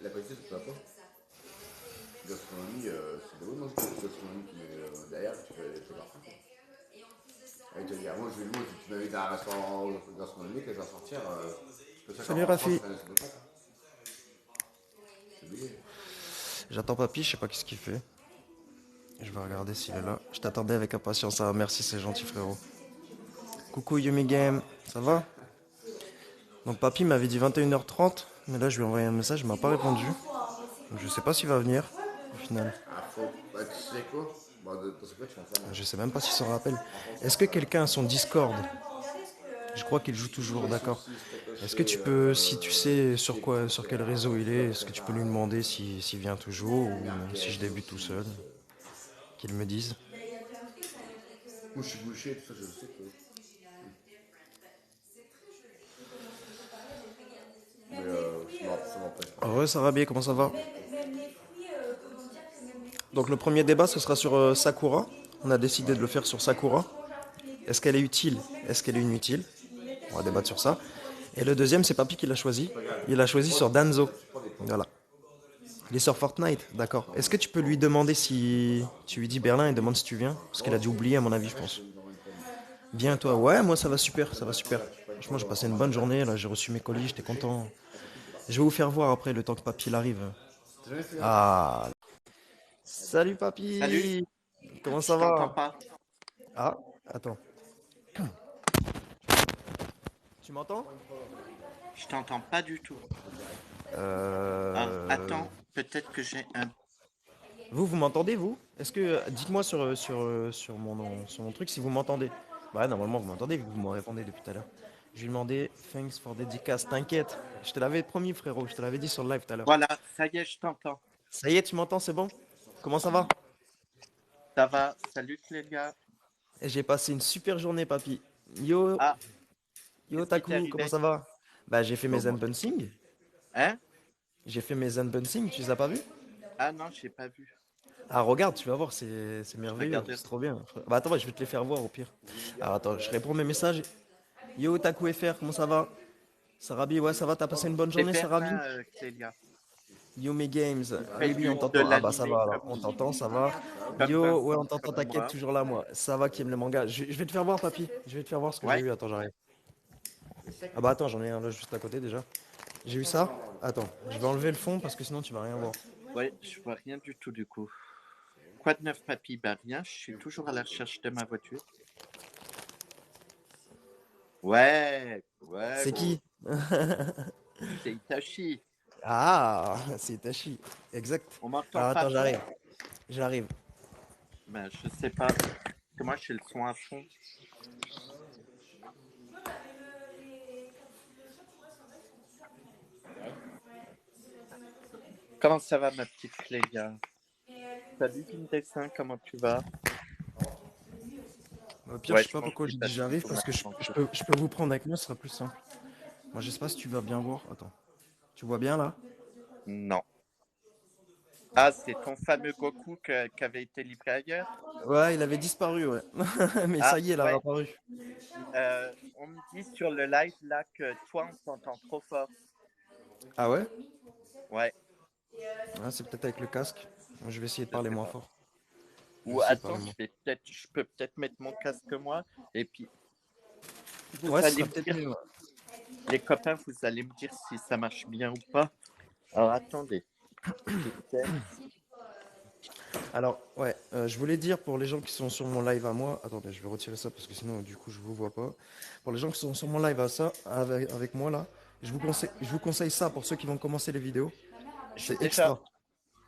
La qualité, ça va pas. Gastronomie, c'est de bonne gastronomie, tu mets derrière, tu fais partout. Et tu vas dire, moi, si tu m'invites à un restaurant gastronomique et je vais sortir, je peux Salut 50 francs, je Rafi. fais un de pâtes. C'est obligé. J'attends papy, je sais pas qu'est-ce qu'il fait. Je vais regarder s'il est là. Je t'attendais avec impatience. Ah, merci, c'est gentil frérot. Coucou Yumi Game, ça va? Donc papy m'avait dit 21h30, mais là je lui ai envoyé un message, il m'a pas répondu. Donc je sais pas s'il va venir au final. Ah, faut. Bah, tu sais quoi? Bah, dans ce cas, tu fais ça. Je sais même pas s'il s'en rappelle. Est-ce que quelqu'un a son Discord? Je crois qu'il joue toujours, Ouais, d'accord. si c'est Est-ce que attaché. tu peux, si tu sais sur quoi, sur quel réseau il est, est-ce que tu peux lui demander s'il vient toujours ou si je débute tout seul? Qu'il me dise. Moi, je suis bouché, tout ça, je sais que. Mais ça m'empêche pas. Ah ouais, ça va bien, comment ça va? Donc le premier débat, ce sera sur Sakura. On a décidé de le faire sur Sakura. Est-ce qu'elle est utile? Est-ce qu'elle est inutile? On va débattre sur ça. Et le deuxième, c'est Papy qui l'a choisi. Il a choisi sur Danzo. Voilà. Il est sur Fortnite, d'accord. Est-ce que tu peux lui demander si... Tu lui dis Berlin et demande si tu viens? Parce qu'elle a dû oublier à mon avis, je pense. Viens toi. Ouais, moi ça va super, ça va super. Franchement, j'ai passé une bonne journée, là j'ai reçu mes colis, j'étais content. Je vais vous faire voir après le temps que Papy il arrive. T'as jamais fait? Ah, salut Salut, Papy. Comment je ça t'entends va? pas. Ah, attends. Tu m'entends? Je t'entends pas du tout. Ah, Euh... attends, peut-être que j'ai un. Vous m'entendez, vous? Est-ce que... Dites-moi sur mon truc si vous m'entendez. Bah normalement vous m'entendez vu que vous me répondez depuis tout à l'heure. Je lui ai demandé thanks for dédicace, t'inquiète. Je te l'avais promis frérot, je te l'avais dit sur le live tout à l'heure. Voilà, ça y est, je t'entends. Ça y est, tu m'entends, c'est bon? Comment ça va? Ça va, salut Clélia. Et j'ai passé une super journée, papy. Yo, Ah, yo qu'est-ce qui t'est Taku, comment arrivé? ça va? Bah j'ai fait Bon, mes moi. unboxings. Hein? J'ai fait mes unboxings, tu les as pas vus? Ah non, j'ai pas vu. Ah regarde, tu vas voir, c'est Je merveilleux, c'est regarderai. trop bien. Bah attends, je vais te les faire voir au pire. Alors attends, je réponds mes messages. Yo Taku FR, comment ça va? Sarabi, ouais ça va, t'as passé une bonne C'est journée Sarabi? Berlin, Clélia. Yo mes games, Près oui oui on de t'entend. Ah bah ça l'animé, va alors, on t'entend, ça va. comme Yo, ouais Vincent, on t'entend, comme t'inquiète, moi. toujours là moi. Ça va qui aime le manga. Je vais te faire voir papy, je vais te faire voir ce que j'ai Ouais, eu, attends j'arrive. Ah bah attends, j'en ai un là juste à côté déjà. J'ai eu ça. Attends, je vais enlever le fond parce que sinon tu vas rien voir. ouais, je vois rien du tout du coup. Quoi de neuf, papy? Bah rien, je suis toujours à la recherche de ma voiture. Ouais, ouais, C'est qui? c'est Itachi. Ah, c'est Itachi. Exact. On m'entend Alors pas attends, bien? j'arrive. J'arrive. Ben, je sais pas. Que moi, j'ai le son à fond. Comment ça va, ma petite Clélia? Salut, Dessin, comment tu vas? Au pire, je Ouais, sais je pas mange pourquoi des j'ai dit pâtes j'arrive parce que tomates tantôt. je peux vous prendre avec moi, ce sera plus simple. Moi, je sais pas si tu vas bien voir. Attends. Tu vois bien là? Non. Ah, c'est ton fameux Goku qui avait été livré ailleurs? Ouais, il avait disparu, ouais. Mais ça Ah, y est, il a ouais. réapparu. On me dit sur le live là que toi, on t'entend trop fort. Ah ouais? Ouais, Ah, c'est peut-être avec le casque. Moi, je vais essayer de je parler sais moins pas. fort. Je vais Ou essayer de attends, parler moins. je peux peut-être mettre mon casque moi. Et puis, vous Ouais, ce allez sera me peut-être dire, mieux. Ouais. les copains, vous allez me dire si ça marche bien ou pas. Alors, attendez. Petit test. Alors, ouais, je voulais dire pour les gens qui sont sur mon live à moi, attendez, je vais retirer ça parce que sinon, du coup, je vous vois pas. Pour les gens qui sont sur mon live à ça, avec moi là, je vous conseille ça pour ceux qui vont commencer les vidéos. J'ai C'est déjà. extra.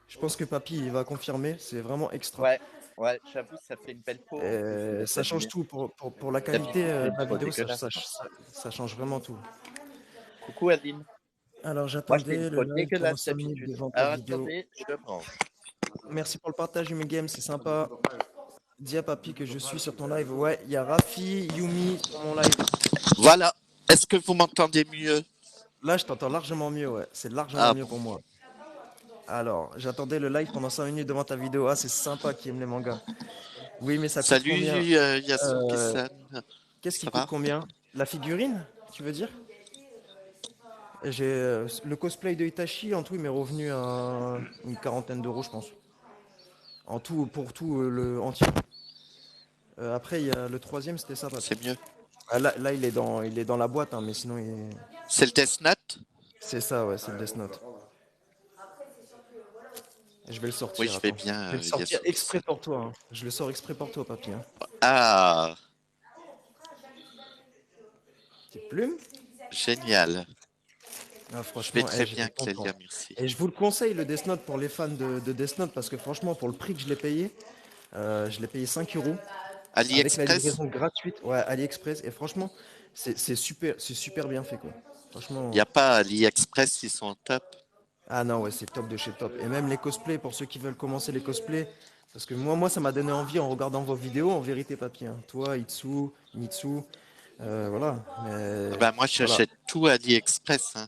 Je pense que Papy, il va confirmer, c'est vraiment extra. Ouais, ouais, j'avoue, ça fait une belle peau en plus d'être Ça change abîmé. tout pour la qualité D'habitude, de c'est la trop vidéo, dégueulasse. Hein. ça change vraiment tout. Coucou Aline. Alors, Moi, je fais une j'attendais le peau live pendant dégueulasse 5 minutes d'habitude. devant ta Alors, vidéo. attendez, je branche. Merci pour le partage, Yumi Game, c'est sympa. Dis à Papy que je suis sur ton live. Ouais, il y a Rafi, Yumi sur mon live. Voilà. Est-ce que vous m'entendez mieux? Là, je t'entends largement mieux, ouais. C'est largement Ah mieux bon. pour moi. Alors, j'attendais le live pendant 5 minutes devant ta vidéo. Ah, c'est sympa qui aime les mangas. Oui, mais ça coûte Salut combien? Yasuke-san. Qu'est-ce qui Ça coûte va? combien? La figurine, tu veux dire? Le cosplay de Itachi, en tout, il m'est revenu à une quarantaine d'euros, je pense. En tout, pour tout le entier. Après, il y a le troisième, c'était ça, papy. C'est mieux. Ah, là, il est dans la boîte, hein, mais sinon, C'est le Death Note? c'est ça, ouais, c'est le Death Note. Je vais le Oui, sortir, je vais attends. bien, Je vais le sortir exprès Yasuke-san. pour toi, hein. Je le sors exprès pour toi, papy, hein. Ah, Petite plume. génial. Ah, Je vais franchement, très j'étais bien, content. Clélia, merci. Et je vous le conseille, le Death Note, pour les fans de Death Note, parce que franchement, pour le prix que je l'ai payé 5 euros, avec la AliExpress? livraison gratuite, ouais, AliExpress. Et franchement, c'est super bien fait, quoi. Il n'y Franchement. a pas AliExpress, ils sont au top. Ah non, ouais, c'est top de chez top. Et même les cosplays, pour ceux qui veulent commencer les cosplays, parce que moi, ça m'a donné envie en regardant vos vidéos, en vérité, papy, hein. Toi, Itsu, Mitsu, voilà. Ah Mais bah, moi, voilà, j'achète tout AliExpress, hein.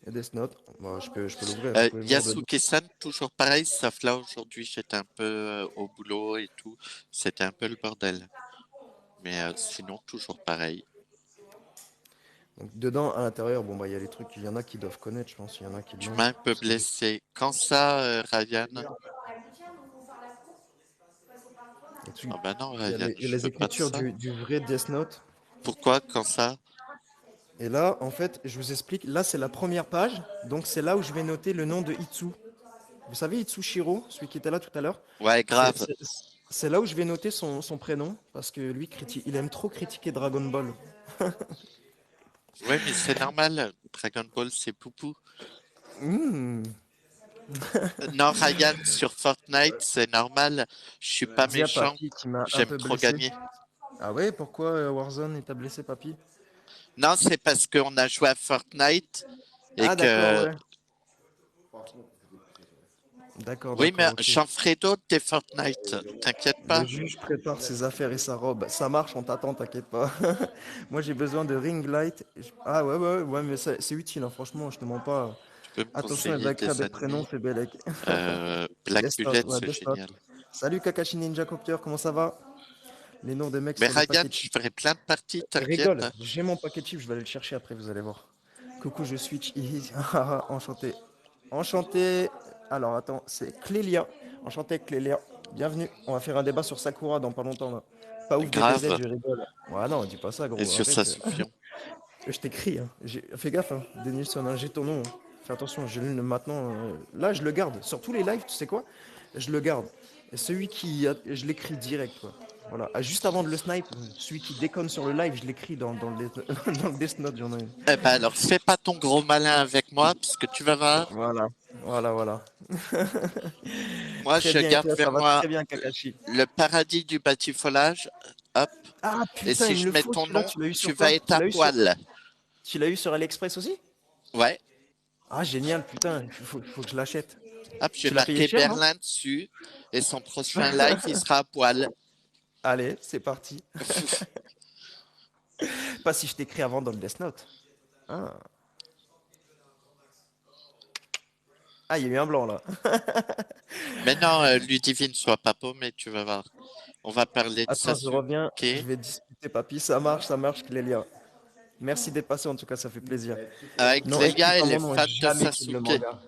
et Death Note, bon, je peux l'ouvrir, vous pouvez voir dedans. Yasuke-san, toujours pareil, sauf là, aujourd'hui, j'étais un peu au boulot et tout. C'était un peu le bordel. Mais sinon, toujours pareil. Donc dedans, à l'intérieur, bon, bah, il y a les trucs, il y en a qui doivent connaître, je pense, il y en a qui Tu l'ont. m'as un peu Parce que blessé. Quand ça, Ryan? dessus, Ah bah non, il y a Ryan, les, il y a je les veux pas de écritures ça. du vrai Death Note. Pourquoi quand ça? Et là, en fait, je vous explique, là, c'est la première page, donc c'est là où je vais noter le nom de Itsu. Vous savez, Itsushiro, celui qui était là tout à l'heure, Ouais, c'est grave. c'est- c'est là où je vais noter son prénom, parce que lui, il aime trop critiquer Dragon Ball. Ouais, mais c'est normal. Dragon Ball, c'est poupou. Hmm. Non, Ryan, sur Fortnite, c'est normal. Je suis pas Dis à méchant. papy qui m'a un J'aime peu trop blessé. gagner. Ah ouais, pourquoi Warzone t'a blessé, papy? Non, c'est parce qu'on a joué à Fortnite et Ah d'accord, que... ouais. D'accord, Oui, mais d'accord, ok. Jean-Fredo, t'es Fortnite. T'inquiète Le pas. juge prépare ses affaires et sa robe. Ça marche, on t'attend, t'inquiète pas. Moi, j'ai besoin de ring light. Ah ouais, ouais, ouais, mais c'est utile, hein, franchement, je te mens pas. Tu peux me Attention, elle conseiller va écrire des des prénoms, animés? c'est Belek. Black Death Note, Bullet, ouais, c'est Death Note. génial. Salut Kakashi Ninja Copter, comment ça va? Les noms des mecs Mais sur les Ryan, paquets de je chips. ferai plein de parties, Rigole, t'inquiète. j'ai mon paquet de chips, je vais aller le chercher après, vous allez voir. Coucou, je suis enchanté. Enchanté. Alors attends, c'est Clélia. Enchanté Clélia. Bienvenue. On va faire un débat sur Sakura dans pas longtemps là. Pas ouf DBZ, Grave. je rigole. Ouais non, dis pas ça Et gros, sur sa arrête. Soufion. Je t'écris, hein. Fais gaffe, hein. Denis Sonin, j'ai ton nom, hein. Fais attention, maintenant. Là, je le garde. Sur tous les lives, tu sais quoi? Je le garde. Et celui je l'écris direct, quoi. Voilà. Ah, juste avant de le snipe, celui qui déconne sur le live, je l'écris dans le Death Note, j'en ai. Eh ben alors, fais pas ton gros malin avec moi, parce que tu vas voir. Voilà. Voilà, voilà. Moi, Très je bien, et garde toi, ça vers va moi très bien, Kakashi. le paradis du batifolage. Hop. Ah Et putain, si il me je le mets faut ton celui-là, nom, tu l'as eu tu sur vas quoi? être à poil. Tu l'as eu sur AliExpress aussi? Ouais. Ah génial, putain, il faut que je l'achète. Hop, j'ai Tu l'as payé marqué cher, non? Berlin dessus. Et son prochain live, il sera à poil. Allez, c'est parti. Pas si je t'écris avant dans le Death Note. Ah, ah, il y a eu un blanc là. Mais non, Ludivine, sois pas paumé, tu vas voir. On va parler de Attends, je Sasuke. reviens. Je vais discuter, papy. Ça marche, Clélia. Merci d'être passé, en tout cas, ça fait plaisir. Non, écris Clélia, pas elle mon est nom, fan de jamais quitte le Sasuke. manga.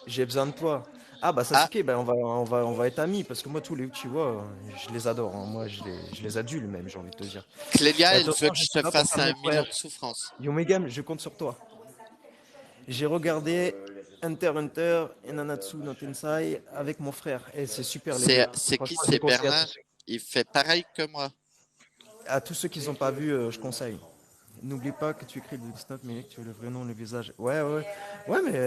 J'ai besoin de toi. Ah bah Ah, Sasuke, ben on va être amis parce que moi tous les Uchiwa, je les adore, hein. Moi je les adule même, j'ai envie de te dire. Et Clélia, elle veut attention, que je je suis te là pour fasse faire mon un frère. million de souffrances. Yomegam, je compte sur toi. J'ai regardé Hunter x Hunter et Nanatsu no Tensai avec mon frère et c'est super les deux. C'est qui? Franchement, je les C'est conseille Berlin. Il fait pareil que moi. à tous ceux qui n'ont pas vu, je conseille. N'oublie pas que tu écris le Snap, mais que tu as le vrai nom, le visage. Ouais, ouais. Ouais, mais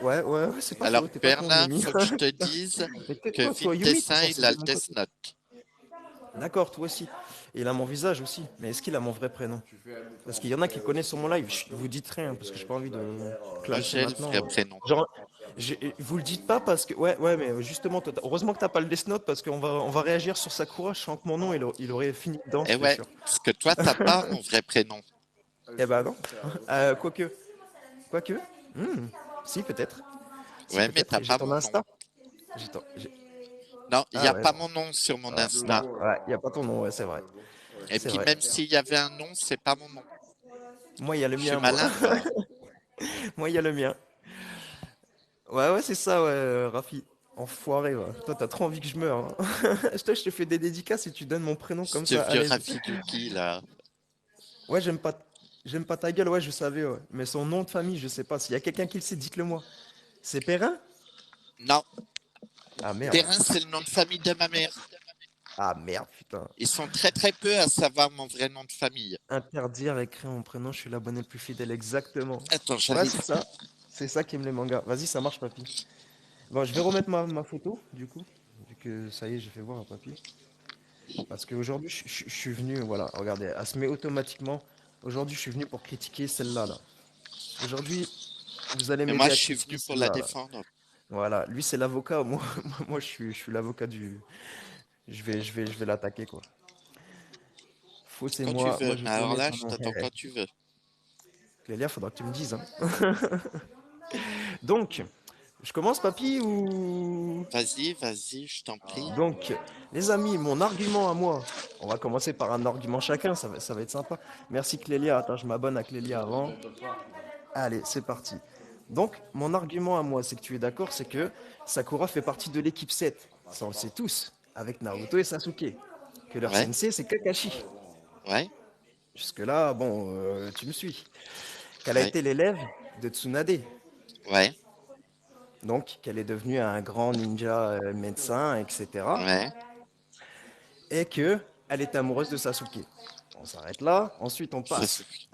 ouais, c'est pas Alors, faux. T'es pas con, Berlin, Yumi. faut que je te dise Mais que tais-toi, toi, Yumi, t'es Vintessin, censé il a être le de mon Death côté. Note. D'accord, toi aussi. Et il a mon visage aussi. Mais est-ce qu'il a mon vrai prénom? Parce qu'il y en a qui connaissent sur mon live. Chut, vous dites rien, parce que j'ai pas envie de Moi, clasher j'ai le maintenant. vrai prénom. Genre, vous le dites pas parce que. Ouais, mais justement, heureusement que t'as pas le Death Note parce qu'on va réagir sur Sakura. Je sens que mon nom, il aurait fini dedans, Eh c'est ouais, sûr. parce que toi, t'as pas mon vrai prénom. Eh ben non. Quoique. Quoique. Hmm, si, peut-être. Si, Ouais, mais peut-être. t'as J'ai pas ton mon nom. Insta. J'ai ton- j'ai- Non, il n'y Ah a ouais, pas non. mon nom sur mon Ouais, Insta. non, ouais, y a pas ton nom, ouais, c'est vrai. Et C'est puis vrai. même s'il y avait un nom, c'est pas mon nom. Moi, il y a le Je suis mien, moi. malin, moi. Moi, il y a le mien. Ouais, ouais, c'est ça, ouais, Rafi. Enfoiré, ouais. Toi, t'as trop envie que je meure, hein. Toi, je te fais des dédicaces et tu donnes mon prénom comme Ce ça, à vieux l'aise. Rafiduki, là. Ouais, j'aime pas ta gueule, ouais, je savais, ouais. Mais son nom de famille, je sais pas. S'il y a quelqu'un qui le sait, dites-le moi. C'est Perrin? Non, Ah merde. Perrin, c'est le nom de famille de ma mère. Ah merde, putain. Ils sont très très peu à savoir mon vrai nom de famille. Interdire écrire mon prénom, je suis l'abonné le plus fidèle, exactement. Attends, Ouais, j'arrive. c'est ça. C'est ça qui aime les mangas. Vas-y, ça marche, papy. Bon, je vais remettre ma photo, du coup. Vu que ça y est, j'ai fait voir à papy. Parce qu'aujourd'hui, je suis venu, voilà, regardez, elle se met automatiquement. Aujourd'hui, je suis venu pour critiquer celle-là, là. Aujourd'hui, vous allez Et moi, m'aider je à suis critiquer venu pour la celle-là, là. défendre. Voilà, lui, c'est l'avocat. Moi, je suis l'avocat du. Je vais l'attaquer, quoi. Faux, c'est Quand tu moi, veux. je Mais alors connais là, ton je nom. t'attends quand tu veux. Clélia, faudra que tu me dises, hein. Donc, je commence, papy, ou... Vas-y, vas-y, je t'en prie. Donc, les amis, mon argument à moi. On va commencer par un argument chacun, ça va être sympa. Merci Clélia, attends, je m'abonne à Clélia avant. Allez, c'est parti. Donc, mon argument à moi, c'est que tu es d'accord, c'est que Sakura fait partie de l'équipe 7. Ça, on le sait tous, avec Naruto et Sasuke. Que leur Ouais, sensei, c'est Kakashi. ouais, Jusque-là, bon, tu me suis. Qu'elle a ouais, été l'élève de Tsunade. ouais, Donc, qu'elle est devenue un grand ninja médecin, etc. ouais. Et que elle est amoureuse de Sasuke. On s'arrête là. Ensuite, Ça suffit.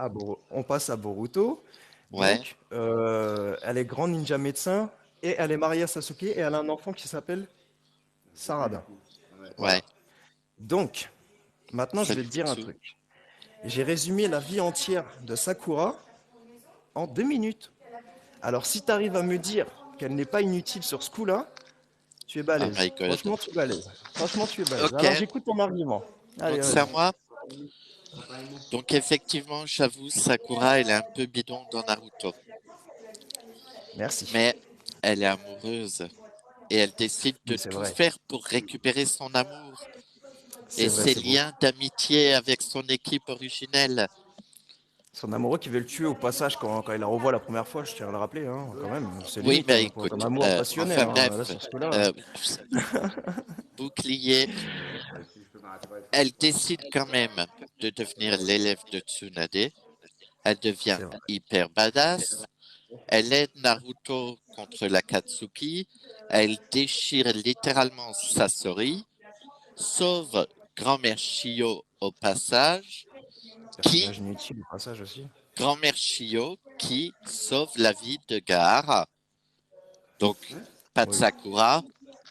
On passe à Boruto. Ouais, Donc, elle est grand ninja médecin et elle est mariée à Sasuke et elle a un enfant qui s'appelle Sarada. ouais. Voilà. Donc, maintenant, je vais te dire un Zenitsu. truc. J'ai résumé la vie entière de Sakura en 2 minutes. Alors, si tu arrives à me dire qu'elle n'est pas inutile sur ce coup-là, tu es Oh balèze. my god. Franchement, tu es balèze. Franchement, tu es balèze. Ok, Alors, j'écoute ton argument. Allez, donc c'est à vas-y. moi. Donc effectivement, j'avoue, Sakura, elle est un peu bidon dans Naruto. Merci. Mais elle est amoureuse. Et elle décide de Oui, c'est tout vrai. faire pour récupérer son amour et C'est vrai, ses c'est beau. liens d'amitié avec son équipe originelle. Son amoureux qui veut le tuer au passage quand il la revoit la première fois, je tiens à le rappeler, hein, quand même. C'est Oui, limite, mais hein, pour un écoute, amour passionné, enfin hein, là, bref, sur ce coup-là. euh, bouclier, Si je peux m'arrêter pas. elle décide quand même de devenir l'élève de Tsunade. Elle devient C'est vrai. hyper badass. Elle aide Naruto contre l'Akatsuki. Elle déchire littéralement Sasori. Sauve grand-mère Shio au passage. Qui, Personnage inutile au passage aussi. grand-mère Shio, qui sauve la vie de Gaara. Donc, pas de Oui, Sakura,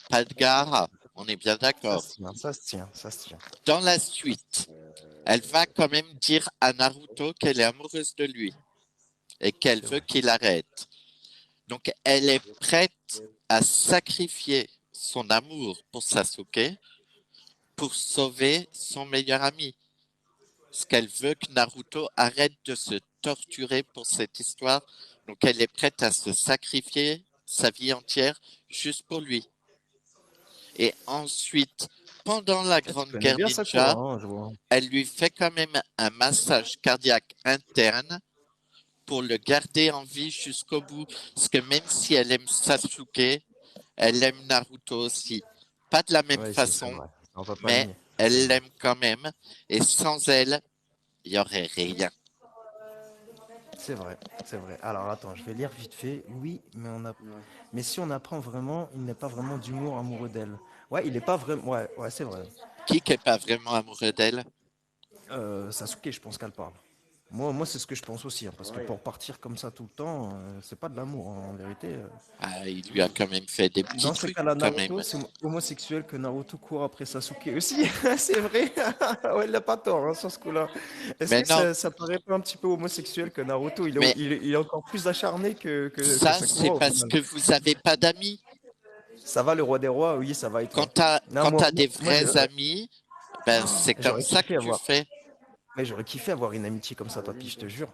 pas de Gaara. On est bien ça d'accord. se tient, ça se tient, ça se tient. Dans la suite, elle va quand même dire à Naruto qu'elle est amoureuse de lui et qu'elle C'est veut vrai. qu'il arrête. Donc, elle est prête à sacrifier son amour pour Sasuke pour sauver son meilleur ami. Parce qu'elle veut que Naruto arrête de se torturer pour cette histoire. Donc, elle est prête à se sacrifier sa vie entière juste pour lui. Et ensuite, pendant la Ah, tu Grande connais Guerre bien Sakura, Ninja, hein, je vois. elle lui fait quand même un massage cardiaque interne pour le garder en vie jusqu'au bout. Parce que même si elle aime Sasuke, elle aime Naruto aussi. Pas de la même Oui, c'est façon, vrai. On va pas le mais nier. C'est elle vrai. l'aime quand même. Et sans elle, il n'y aurait rien. C'est vrai, c'est vrai. Alors attends, je vais lire vite fait. Oui, Ouais. mais si on apprend vraiment, il n'est pas vraiment d'humour amoureux d'elle. Ouais, il est pas vraiment. Ouais, ouais, c'est vrai. Qui n'est pas vraiment amoureux d'elle? Sasuke, je pense qu'elle parle. Moi c'est ce que je pense aussi, hein, parce que pour partir comme ça tout le temps, c'est pas de l'amour, hein, en vérité. Ah, il lui a quand même fait des petits Dans ce trucs, cas-là, quand même. Naruto, c'est homosexuel que Naruto court après Sasuke aussi. C'est vrai. Ouais, il a pas tort, hein, sur ce coup-là. Est-ce Mais que non, ça paraît pas un petit peu homosexuel que Naruto, mais il est encore plus acharné que ça, c'est Sakura au parce final? que vous n'avez pas d'amis. Ça va, le roi des rois? Oui, ça va, et Quand toi? tu as, Non, quand t'as des vrais ouais, amis, ben, c'est comme j'aurais ça que kiffé tu avoir. fais. Mais j'aurais kiffé avoir une amitié comme ça, papy, je te jure.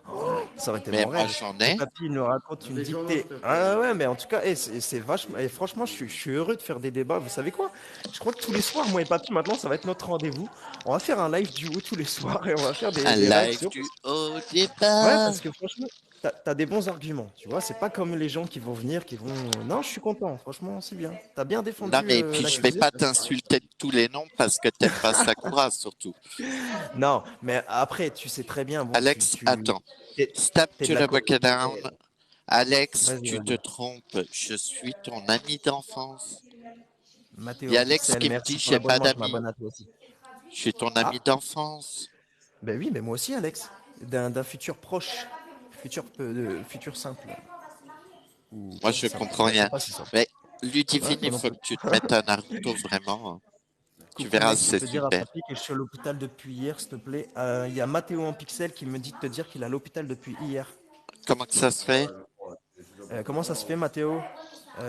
Ça aurait été Mais mon moi, rêve. j'en Et ai. papy il nous raconte une Des gens, dictée. s'il te plaît. Ah ouais, mais en tout cas, c'est vachement. Et franchement, je suis heureux de faire des débats. Vous savez quoi? Je crois que tous les soirs, moi et papy, maintenant, ça va être notre rendez-vous. On va faire un live duo tous les soirs et on va faire Un des live réactions. du haut Ouais, départ. parce que franchement, t'as des bons arguments. Tu vois, c'est pas comme les gens qui vont venir, qui vont. Non, je suis content. Franchement, c'est bien. T'as bien Non, défendu mais puis la je vais cuisine. pas t'insulter de tous les noms parce que t'aimes pas Sakura, surtout. Non, mais après, tu sais très bien, bon, Alex, attends. t'es, Stop t'es to de la the bucket communauté. down. Alex, Vas-y, tu te vas-y. trompes. Je suis ton ami d'enfance. Il y a Mathéo Alex Pixel, qui me merci dit pour j'ai pas l'abonnement, je d'amis. m'abonne à toi aussi. Je suis ton Ah, ami d'enfance. ben oui, mais moi aussi, Alex. D'un futur proche, futur simple. Ou Moi, pas je si simple. comprends Ben, c'est rien. pas si simple. Mais Ouais, Ludivine, moi il non faut plus. que tu te mettes à Naruto vraiment. Tu Coucou verras, mec, tu c'est peux dire à super. papy que je suis à l'hôpital depuis hier, s'il te plaît. Il y a Mathéo en pixel qui me dit de te dire qu'il est à l'hôpital depuis hier. Comment que ça se fait? Comment ça se fait, Mathéo?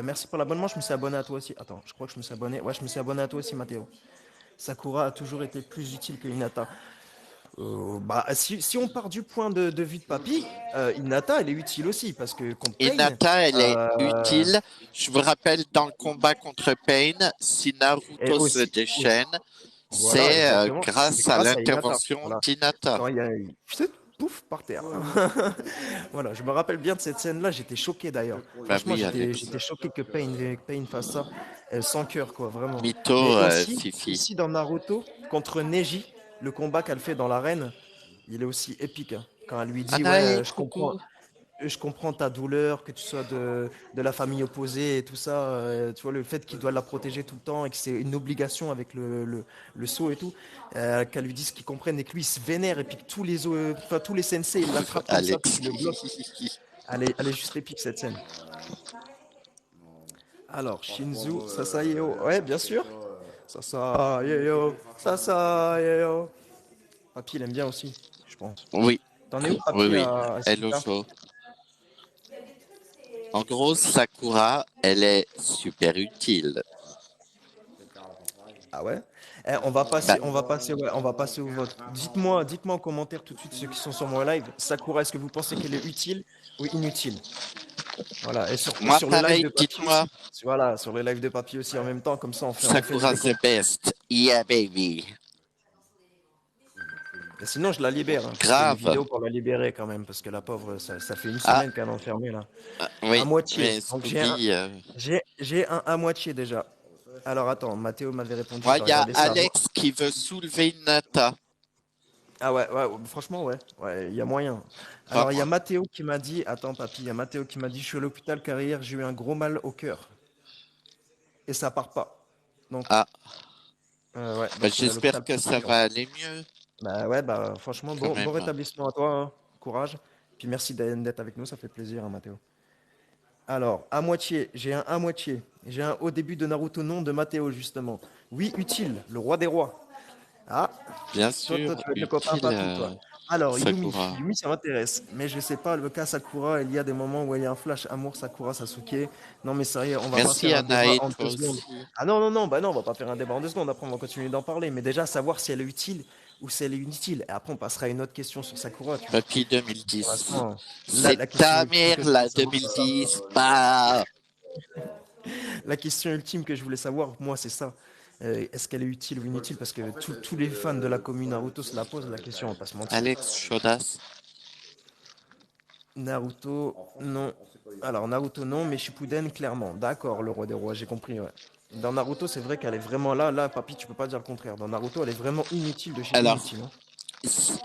Merci pour l'abonnement, je me suis abonné à toi aussi. Attends, je crois que je me suis abonné. Ouais, je me suis abonné à toi aussi, Mathéo. Sakura a toujours été plus utile que Hinata. Bah, si on part du point de vue de papy, Hinata, elle est utile aussi, parce que contre Pain, Hinata, elle est euh, utile. Je vous rappelle, dans le combat contre Pain, si et Naruto se aussi, déchaîne, voilà, c'est exactement, c'est grâce à grâce à Hinata. l'intervention Voilà. d'Hinata. Quand il y a eu, pouf, par terre. Voilà, je me rappelle bien de cette scène-là, j'étais choqué d'ailleurs. Bah Franchement, oui, j'étais Alex. choqué que Pain fasse ça, sans cœur, quoi, vraiment. Mytho, Mais aussi, Fifi. aussi dans Naruto, contre Neji, le combat qu'elle fait dans l'arène, il est aussi épique, hein. Quand elle lui dit, Anaï, ouais, coucou. je comprends ta douleur, que tu sois de la famille opposée et tout ça, tu vois, le fait qu'il doit la protéger tout le temps et que c'est une obligation avec le saut et tout, qu'elle lui dise qu'il comprenne et que lui il se vénère et puis que enfin, tous les sensei ils l'attrapent comme ça, puis Alex. qu'ils le bloquent. Elle est juste épique cette scène. Alors, Shinzu, Sasayeo, ouais, bien sûr. Sasayeo, Sasayeo. Papy, il aime bien aussi, je pense. Oui, T'en es où, oui, papy, oui. à Hello Sita? show. En gros, Sakura, elle est super utile. Ah ouais? Bah, Ouais, on va passer au vote. Dites-moi en commentaire tout de suite ceux qui sont sur mon live. Sakura, est-ce que vous pensez qu'elle est utile ou inutile? Voilà. Et moi, sur le live pareil, de papy dites-moi. aussi. Voilà, sur le live de papy aussi en même temps, comme ça on fait le Sakura the décompte. best. Yeah, baby. Et sinon, je la libère, hein. Je fais une Grave. vidéo pour la libérer quand même, parce que la pauvre, ça fait une Ah, semaine qu'elle est enfermée là. À oui, moitié. mais Donc Scooby. j'ai un à moitié déjà. Alors attends, Mathéo m'avait répondu, je Moi, vais il y a regarder ça. Alex qui veut soulever une nata. Ah ouais, ouais, franchement, ouais, ouais, il y a moyen. Pas Alors, il y a moi. Mathéo qui m'a dit, attends, papy, il y a Mathéo qui m'a dit, je suis à l'hôpital car hier, j'ai eu un gros mal au cœur. Et ça part pas. Donc, Ah, ouais, bah, donc il est à j'espère l'hôpital que pour ça va urgence. aller mieux, Bah ouais, bah franchement, quand bon même. rétablissement à toi, hein. Courage. Puis merci d'être avec nous, ça fait plaisir, hein, Mathéo. Alors, à moitié, j'ai un à moitié. J'ai un au début de Naruto non de Mathéo, justement. Oui, utile, le roi des rois. Ah, Bien toi, sûr, tu vas être le copain utile, papy, toi. Alors, Sakura. Yumi, ça m'intéresse. Mais je sais pas, le cas Sakura, il y a des moments où il y a un flash amour Sakura Sasuke. Non, mais sérieux, on va pas Merci, faire un débat Anaï, en toi 2 secondes. aussi. Ah non, non, non, bah non, on va pas faire un débat en 2 secondes. Après, on va continuer d'en parler. Mais déjà, savoir si elle est utile ou si elle est inutile. Et après, on passera à une autre question sur Sakura, tu vois. Papy Pour 2010. l'instant, C'est la question ta ultime mère, que je voulais la savoir, c'est ça. 2010. Bah, La question ultime que je voulais savoir, moi, c'est ça. Est-ce qu'elle est utile ou inutile? Parce que tous les fans de la commune Naruto se la posent, la question, on va pas se mentir. Alex Chodas. Naruto, non. Alors, Naruto, non, mais Shippuden, clairement. D'accord, le roi des rois, j'ai compris, ouais. Dans Naruto, c'est vrai qu'elle est vraiment là. Là, papy, tu peux pas dire le contraire. Dans Naruto, elle est vraiment inutile de chez Alors, inutile, hein.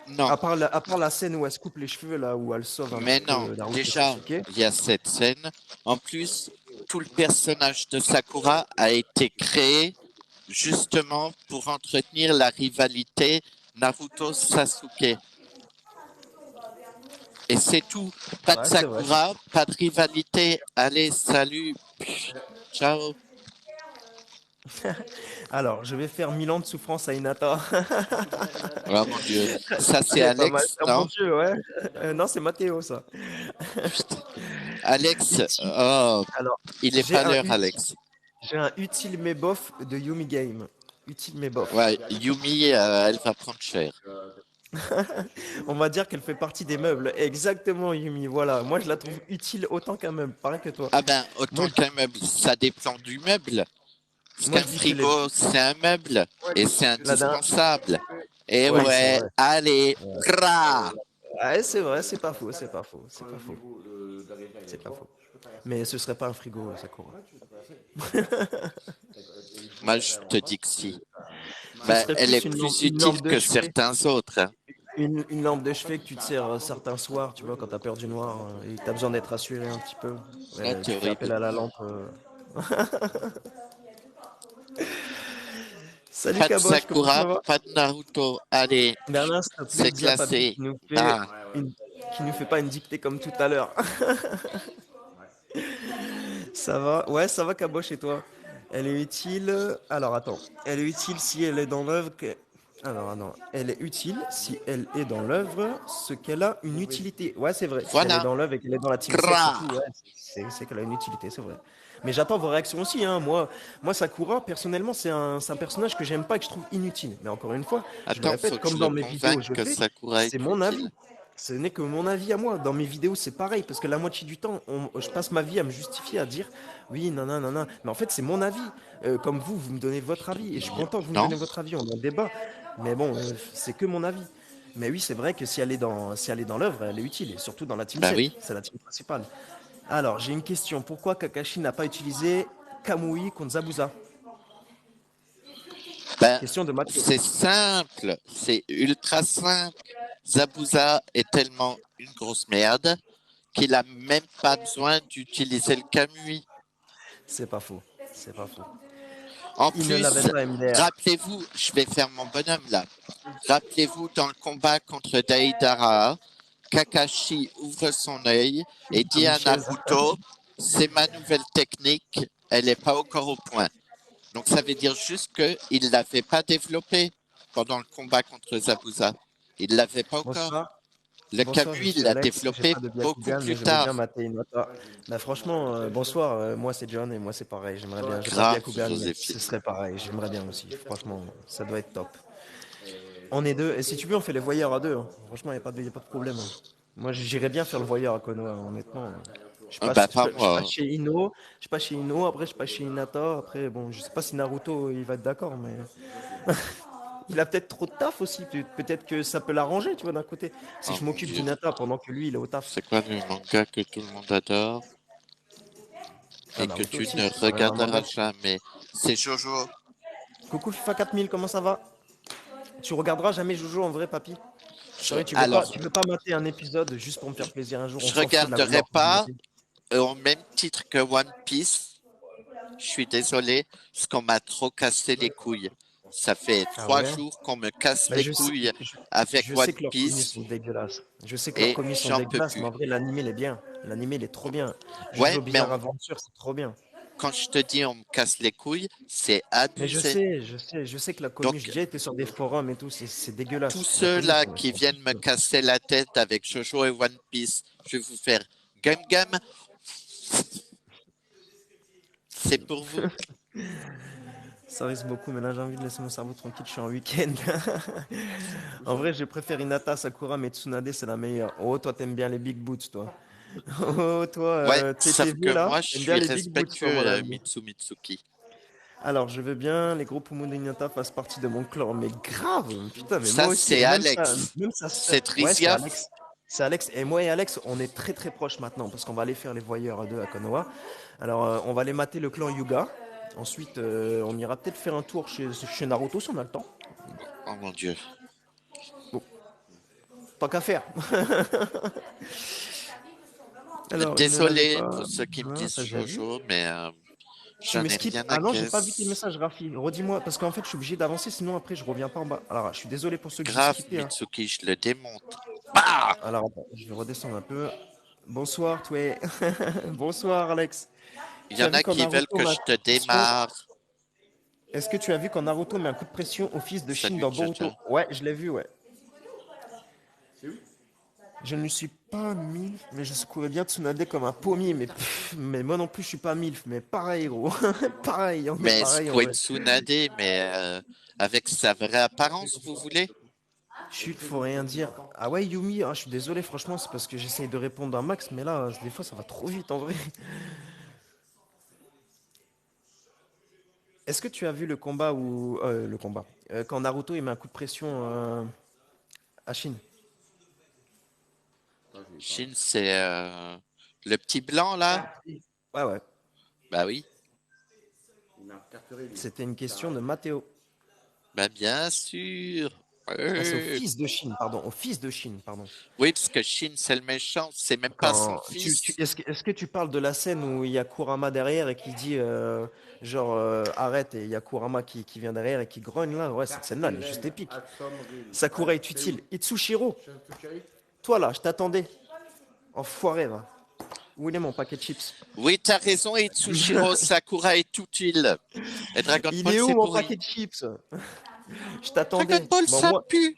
non, À part la scène où elle se coupe les cheveux, là, où elle sauve un mais petit non. peu Naruto et Déjà, Sasuke. il y a cette scène. En plus, tout le personnage de Sakura a été créé justement pour entretenir la rivalité Naruto-Sasuke. Et c'est tout. Pas de Ouais, c'est vrai. Sakura, pas de rivalité. Allez, salut. Ciao. Alors, je vais faire 1000 ans de souffrance à Hinata. Oh mon Dieu. Ça, c'est C'est pas mal. Alex, Oh mon non? Dieu, ouais. Non, c'est Mathéo, ça. Putain. Alex, Utile. oh, Alors, il est j'ai pas un l'heure, utile. Alex. J'ai un utile mais bof de Yumi Game. Utile mais bof. Ouais, Yumi, elle va prendre cher. On va dire qu'elle fait partie des meubles. Exactement, Yumi. Voilà. Moi, je la trouve utile autant qu'un meuble. Pareil que toi. Ah ben, Moi, autant qu'un meuble, ça dépend du meuble. Parce moi, qu'un je dis que les... frigo, c'est un meuble et c'est la dernière... indispensable. Et Oui, c'est ouais, vrai. allez, cra! Ouais, c'est vrai, c'est pas faux, c'est pas faux, c'est Quand pas le faux, niveau de la rivière il est c'est pas fort, faux. je peux traverser. Mais ce serait pas un frigo, Sakura. Ouais, tu peux traverser. Il faut Moi, pas je faire te en dis face. que si. Ce Ben, serait elle est plus plus une utile lampe de que chevet. certains autres, hein. Une lampe de chevet que tu te sers certains soirs, tu vois, quand t'as peur du noir et t'as besoin d'être rassuré un petit peu. Ah, Tu t'es fais appel horrible. à la lampe. Salut Pas de Kabosh, comment Sakura, ça va? pas de Naruto. Allez, Bernard, s'il te plaît, c'est dis à Papi classé. Ouais, Ah, ouais. une- qui nous fait pas une dictée comme tout à l'heure. Ça va? Ouais, ça va Kabosh et toi? Elle est utile. Alors attends. Elle est utile si elle est dans l'œuvre. Alors non. Elle est utile si elle est dans l'œuvre, ce qu'elle a une utilité. Ouais, c'est vrai. Si elle est voilà. dans l'œuvre et qu'elle est dans la team 7 Cra! surtout, ouais, c'est qu'elle a une utilité, c'est vrai. Mais j'attends vos réactions aussi, hein. Moi, Sakura, personnellement, c'est un personnage que j'aime pas et que je trouve inutile. Mais encore une fois, je le Attends, faut répète, que comme je le dans mes vidéos, convainque je que fais, Sakura c'est est mon utile. avis. Ce n'est que mon avis à moi. Dans mes vidéos, c'est pareil, parce que la moitié du temps, je passe ma vie à me justifier, à dire oui, non, non, non, non. Mais en fait, c'est mon avis. Comme vous, vous me donnez votre avis, et je suis content que vous me Non? donnez votre avis, on en débat. Mais bon, c'est que mon avis. Mais oui, c'est vrai que si elle est dans l'œuvre, elle est utile, et surtout dans la team Bah 7, oui. c'est la team principale. Alors, j'ai une question. Pourquoi Kakashi n'a pas utilisé Kamui contre Zabuza? Ben, Question de Mathieu. c'est simple, c'est ultra simple. Zabuza est tellement une grosse merde qu'il a même pas besoin d'utiliser le Kamui. C'est pas faux. C'est pas faux. En Il ne l'avait plus, pas, MDR. rappelez-vous, je vais faire mon bonhomme là. Rappelez-vous dans le combat contre Deidara, Kakashi ouvre son œil et dit Comme une à chaise. Naruto, c'est ma nouvelle technique, elle n'est pas encore au point. Donc ça veut dire juste qu'il ne l'avait pas développé pendant le combat contre Zabuza. Il ne l'avait pas encore. Bonsoir. Le Bonsoir, je Kamui, il suis l'a Alex. J'ai développé pas de beaucoup Byakugan, mais plus je veux bien tard. mater une autre. Bah, franchement, bonsoir. Moi, c'est John et moi, c'est pareil. J'aimerais bien. J'ai pas de Grave, Byakugan, mais ce Joséphine. serait pareil. J'aimerais bien aussi. Franchement, ça doit être top. On est deux. Et si tu veux, on fait les voyeurs à deux, hein. Franchement, y a pas de problème, hein. Moi, j'irais bien faire le voyeur à Konoha, honnêtement. Je Bah passe, pas je passe moi. chez Ino. Je passe chez Ino. Après, je passe chez Hinata. Après, bon, je sais pas si Naruto, il va être d'accord, mais. Il a peut-être trop de taf aussi. Peut-être que ça peut l'arranger, tu vois, d'un côté. Si Oh je mon m'occupe dieu. d'Hinata pendant que lui, il est au taf. C'est quoi le manga que tout le monde adore Ah, et que Naruto tu aussi, ne c'est un manga. regarderas jamais? C'est Jojo. Coucou FIFA 4000, comment ça va? Tu regarderas jamais Jojo en vrai, papy? Sérieux, Alors, tu veux pas mater un épisode juste pour me faire plaisir un jour? On je s'en fout de regarderai l'ordre du pas maté. au même titre que One Piece. Je suis désolé, parce qu'on m'a trop cassé les couilles. Ça fait Ah 3 ouais? jours qu'on me casse Bah, les couilles avec je One sais que leurs comics Piece sont dégueulasses. Je sais que leurs et comics sont j'en peux dégueulasses, mais plus. en vrai, l'animé, il est bien. L'animé, il est trop bien. Ouais, Jojo mais Bizarre Aventure, c'est trop bien. quand je te dis on me casse les couilles, c'est Mais abusé. je sais que la comics, j'ai Donc, déjà été sur des forums et tout, c'est tous dégueulasse. La comics, ceux-là qui sont plus viennent me casser la tête avec Jojo et One Piece, je vais vous faire Gum Gum, c'est pour vous. Ça risque beaucoup, mais là j'ai envie de laisser mon cerveau tranquille, je suis en week-end. En vrai, je préfère Hinata, Sakura, mais Tsunade, c'est la meilleure. Oh, toi, t'aimes bien les big boots, toi. Oh, toi, Ouais, t'es sauf que vieux là, moi, je t'aimes bien suis les big boots, toi, respectueux, mon ami. Mitsu Mitsuki. Alors, je veux bien, les gros poumons de Hinata fassent partie de mon clan, mais grave, putain, mais moi Ça, aussi, c'est et Alex. même ça se fait. C'est Ouais, c'est Triziaf. Alex. C'est Alex, et moi et Alex, on est très très proches maintenant, parce qu'on va aller faire les voyeurs à deux à Konoha. Alors, on va aller mater le clan Yuga. Ensuite, on ira peut-être faire un tour chez Naruto si on a le temps. Oh mon dieu. Bon, tant qu'à faire. Alors, il ne l'avait Désolé pas. pour ceux qui me Non, disent ça j'ai vu. Jojo, mais Tu j'en ai m'esquives. rien à Ah non, j'ai pas vu tes caisse. messages, Rafi. Redis-moi, parce qu'en fait, je suis obligé d'avancer, sinon après, je reviens pas en bas. Alors, je suis désolé pour ceux que j'ai Grave, skippés, hein. Mitsuki, je le démonte. Bah. Alors, attends, je vais redescendre un peu. Bonsoir, toi. Bonsoir, Alex. Il y Tu as en vu a quand qui veulent Naruto que met un je coup te de pression. démarre. Est-ce que tu as vu quand Naruto met un coup de pression au fils de Shin Salut, dans Jaja. Boruto? Ouais, je l'ai vu, ouais. C'est où? Je ne suis pas MILF, mais je secourais bien Tsunade comme un pommier. Mais moi non plus, je suis pas MILF. Mais pareil, gros. Pareil, on est Mais pareil en secouer vrai. Tsunade, mais avec sa vraie apparence, vous voulez? Chut, faut rien dire. Ah ouais, Yumi, je suis désolé, franchement, c'est parce que j'essaye de répondre un max, mais là, des fois, ça va trop vite en vrai. Est-ce que tu as vu le combat où. Le combat. Quand Naruto il met un coup de pression à Shin? Ça, j'ai pas. Shin, c'est le petit blanc là? Ouais, ouais. Bah oui, Il m'a capturé, lui. C'était une question de Carré. Mathéo. bah bien sûr. Ah, c'est au fils de Shin, pardon. Au fils de Shin, pardon. Oui, parce que Shin, c'est le méchant, c'est même pas son Quand fils. est-ce que tu parles de la scène où il y a Kurama derrière et qui dit genre arrête et il y a Kurama qui vient derrière et qui grogne là? Ouais, cette scène-là, elle est juste épique. Aksum Rin. Sakura est C'est où? utile. Itsushiro, Shinfuchari? toi là, je t'attendais. Enfoiré, va. Où il est mon paquet de chips? Oui, t'as raison, Itsushiro Sakura est utile. Et Dragon Il Ball, est où c'est mon paquet pourri. de chips? Je Dragon t'attendais. Ball, Bon, ça moi, pue.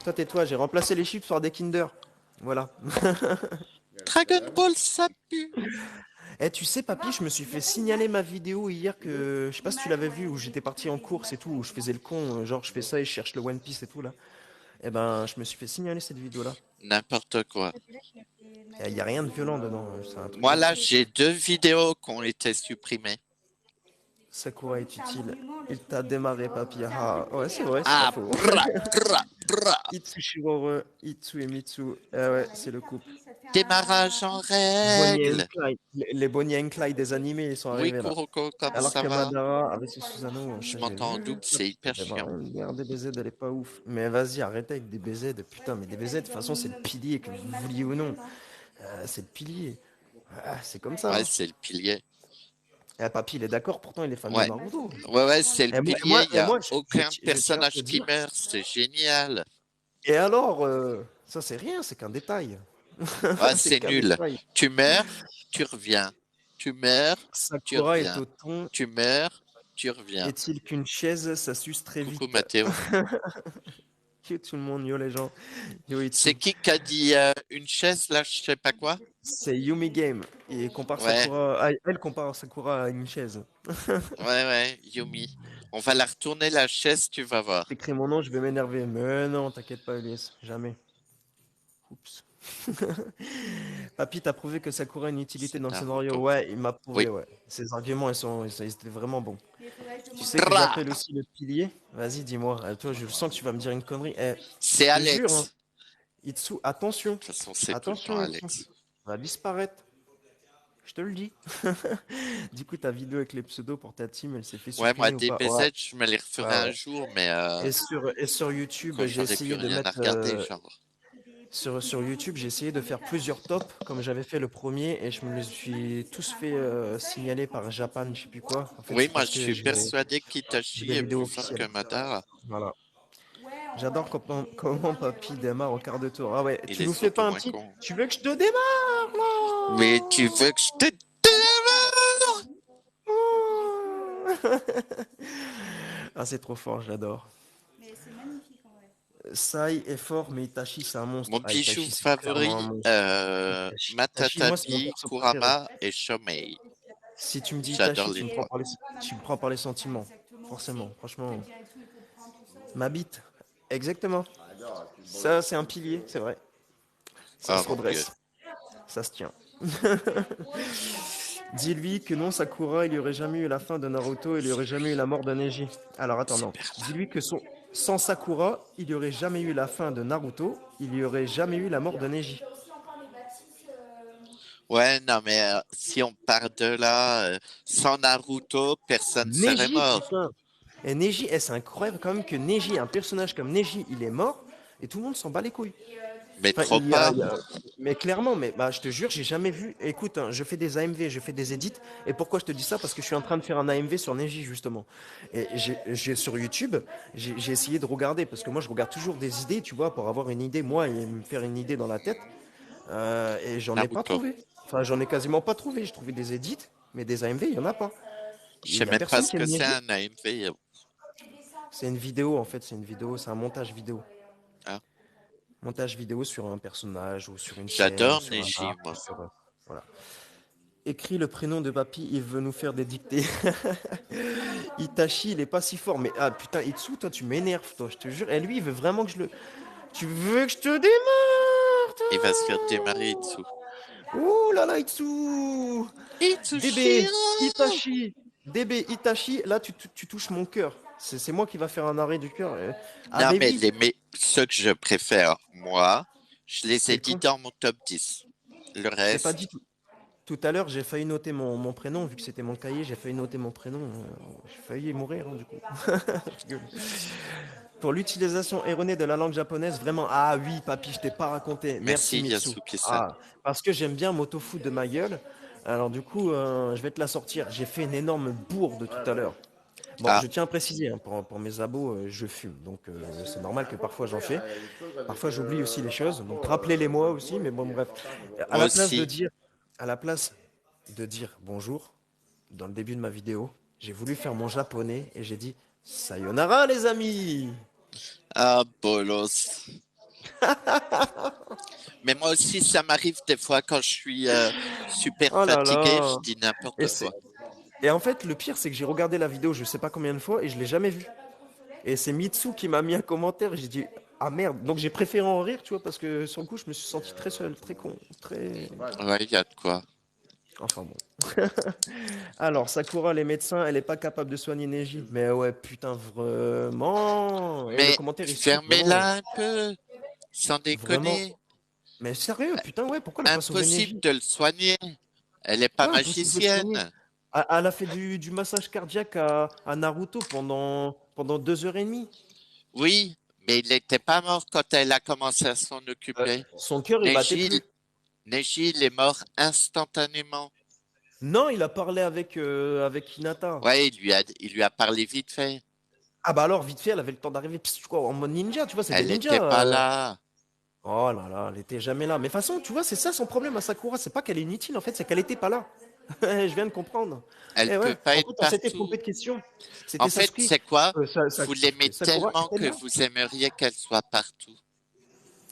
toi tais-toi, j'ai remplacé les chips par des Kinder. Voilà. Il y a le Dragon Shaolin. Ball, ça pue. Eh, tu sais, papy, je me suis fait signaler ma vidéo hier que. Je sais pas si tu l'avais vu, où j'étais parti en course et tout, où je faisais le con, genre je fais ça et je cherche le One Piece et tout là. Eh ben, je me suis fait signaler cette vidéo-là. N'importe quoi. Il y a rien de violent dedans, c'est un truc Moi, de là, fou. j'ai 2 vidéos qui ont été supprimées. Sakura est utile. Il t'a démarré, papy. Ah, ouais, c'est vrai, c'est pas Ah, faux. bra, bra, bra. Itsushiro, Itsu et Mitsu. Ah ouais, c'est le couple. Démarrage en Bonnie and règle. Clyde. Les Bonnie and Clyde des animés, ils sont Oui, arrivés là. Kuroko, comme Alors ça que va? Madara avec ses Susanoo, Je ça j'ai m'entends en vu. double, c'est hyper Eh ben, chiant. merde, des BZ, elle est pas ouf. Mais vas-y, arrête avec des BZ. Putain, mais des BZ, de toute façon, c'est le pilier, que vous vouliez ou non. C'est le pilier. Ah, c'est comme ça. Ouais, Hein. c'est le pilier. Eh, papy, il est d'accord, pourtant, il est fan de Ouais, Naruto. ouais, ouais, c'est le pilier. Il n'y Et a moi aucun je tiens à te personnage qui dire. meurt. C'est génial. Et alors, ça, c'est rien, c'est qu'un détail. Ouais, C'est c'est qu'un nul. détail. Tu meurs, tu reviens. Tu meurs, tu Sakura est reviens. au thon. Tu meurs, tu reviens. Est-il qu'une chaise, ça suce très Coucou vite? Mathéo. Yo tout le monde, yo les gens. Yo C'est Itsu. qui a dit une chaise là, je sais pas quoi? C'est Yumi Game. Et compare Ouais, Sakura. Elle compare Sakura à une chaise. ouais, ouais, Yumi. On va la retourner la chaise, tu vas voir. T'écris mon nom, je vais m'énerver. Mais non, t'inquiète pas, Elias. Jamais. Oups. Papy, t'as prouvé que Sakura a une utilité C'est dans le scénario. Naruto. Ouais, il m'a Oui. prouvé, ouais. Ses arguments, ils étaient vraiment bons. Tu sais que Bra! j'appelle aussi le pilier? Vas-y, dis-moi. Toi, je sens que tu vas me dire une connerie. Eh, C'est je te jure, hein. Alex. Itsu, attention. De toute façon, c'est tout le temps Attention, Itsu. Alex. Va disparaître. Je te le dis. Du coup, ta vidéo avec les pseudos pour ta team, elle s'est fait Ouais, moi, supprimer ou pas? Ouais, DBZ, je me les referai ouais, un ouais. jour, mais Et sur YouTube, quand j'ai j'aurai plus essayé de rien à mettre regarder, genre. sur YouTube, j'ai essayé de faire plusieurs tops comme j'avais fait le premier et je me les suis tous fait signaler par Japan, je sais plus quoi. En fait, Oui, c'est moi, parce je que suis persuadé j'ai qu'Itachi des est vidéos plus fort que officielles. Madara. Voilà. J'adore comment Papy démarre au quart de tour. Ah ouais, Il tu est nous fais surtout pas un moins petit. con. Tu veux que je te démarre Mais tu là? veux que je te démarre? Ah, c'est trop fort, j'adore. Sai est fort, mais Itachi, c'est un monstre. Mon Ah, bijou Itachi, c'est clairement un favori, monstre. Itachi, moi, c'est mon Matatabi, perso préféré. Kurama et Shomei. Si tu me dis J'adore Itachi, les trois. tu me prends par les sentiments. Forcément, franchement. Ma bite. Exactement. J'adore, tu me Ça, c'est un pilier, c'est vrai. Ça Oh se mon Dieu. redresse. Ça se tient. Dis-lui que non, Sakura, il n'y aurait jamais eu la fin de Naruto, il n'y aurait jamais eu la mort de Neji. Alors attends, C'est non. pervers. Dis-lui que sans Sakura, il n'y aurait jamais eu la fin de Naruto, il n'y aurait jamais eu la mort de Neji. Ouais, non, mais si on part de là, sans Naruto, personne serait Neji, mort. putain. Et Neji, c'est incroyable quand même que Neji, un personnage comme Neji, il est mort et tout le monde s'en bat les couilles. Mais Enfin, trop pas. mais clairement, mais bah, je te jure, j'ai jamais vu. Écoute, hein, je fais des AMV, je fais des edits. Et pourquoi je te dis ça? Parce que je suis en train de faire un AMV sur Neji, justement. Et sur YouTube, j'ai essayé de regarder. Parce que moi, je regarde toujours des idées, tu vois, pour avoir une idée, moi, et me faire une idée dans la tête. Et j'en ai pas Naruto. trouvé. Enfin, j'en ai quasiment pas trouvé. J'ai trouvé des edits, mais des AMV, il y en a pas. Je Il sais y a même pas personne ce qui que aime c'est Neji. un AMV. C'est une vidéo, en fait, c'est une vidéo, c'est un montage vidéo. Hein. Montage vidéo sur un personnage, ou sur une scène, ou J'adore sur un Neji, arc, ou moi. sur. Voilà. Écris le prénom de papy, il veut nous faire des dictées. Itachi, il est pas si fort. Mais ah putain, Itsu, toi, tu m'énerves, toi, je te jure. Et lui, il veut vraiment que je le. Tu veux que je te démarre, Il va se faire toi? démarrer dessous. Ouh là là, Itsu! DB, Itsushiro! Itachi. DB, Itachi, là, tu touches mon cœur. C'est moi qui va faire un arrêt du cœur. Ah, Non, mais baby, ceux que je préfère, moi, je les ai c'est dit con. dans mon top 10. Le Je t'ai pas reste, dit tout à l'heure, j'ai failli noter mon prénom, vu que c'était mon cahier, j'ai failli noter mon prénom. J'ai failli mourir, hein, du coup. Je rigole. Pour l'utilisation erronée de la langue japonaise, vraiment, ah oui, papy, je t'ai pas raconté. Merci, merci Mitsu. Yasuki-san. Ah, parce que j'aime bien m'auto-foutre de ma gueule. Alors, du coup, je vais te la sortir. J'ai fait une énorme bourde tout à l'heure. Bon, Ah, je tiens à préciser, hein, pour mes abos, je fume. Donc, c'est normal que parfois j'en fais. Parfois, j'oublie aussi les choses. Donc, rappelez-les moi aussi. Mais bon, bref. À moi la place de aussi. dire, à la place de dire bonjour, dans le début de ma vidéo, j'ai voulu faire mon japonais et j'ai dit sayonara les amis. Ah, bolos. Mais moi aussi, ça m'arrive des fois quand je suis super Oh là fatigué, je là. dis Et, n'importe c'est- quoi. et en fait, le pire, c'est que j'ai regardé la vidéo je sais pas combien de fois et je l'ai jamais vue. Et c'est Mitsu qui m'a mis un commentaire. J'ai dit ah merde. Donc j'ai préféré en rire, tu vois, parce que sur le coup, je me suis senti très seul, très con, très. Ouais, il y a de quoi. Enfin bon. Alors, Sakura, les médecins, elle est pas capable de soigner Neji. Mais ouais, putain, vraiment. Et le Mais commentaire, il suit vraiment. fermez-la un peu, sans Vraiment. déconner. Mais sérieux, putain, ouais, pourquoi elle a pas sauvé Impossible Neji? de le soigner. Elle n'est pas Ouais, impossible de le soigner. magicienne. Elle a fait du massage cardiaque à Naruto pendant 2 heures et demie. Oui, mais il n'était pas mort quand elle a commencé à s'en occuper. Son cœur, il battait Neji, plus. Neji, il est mort instantanément. Non, il a parlé avec Hinata. Ouais, il lui a parlé vite fait. Ah bah alors, vite fait, elle avait le temps d'arriver quoi, en mode ninja, tu vois, c'est des Elle ninjas. n'était pas là. Oh là là, elle était jamais là. Mais de toute façon, tu vois, c'est ça son problème à Sakura, c'est pas qu'elle est inutile, en fait, c'est qu'elle était pas là. Je viens de comprendre. Elle Eh peut ouais, pas en être fait, on s'était partout. trompé de question. En C'était fait, Sasuke. c'est quoi? Vous l'aimez Sasuke. Sakura tellement était que là. vous aimeriez qu'elle soit partout.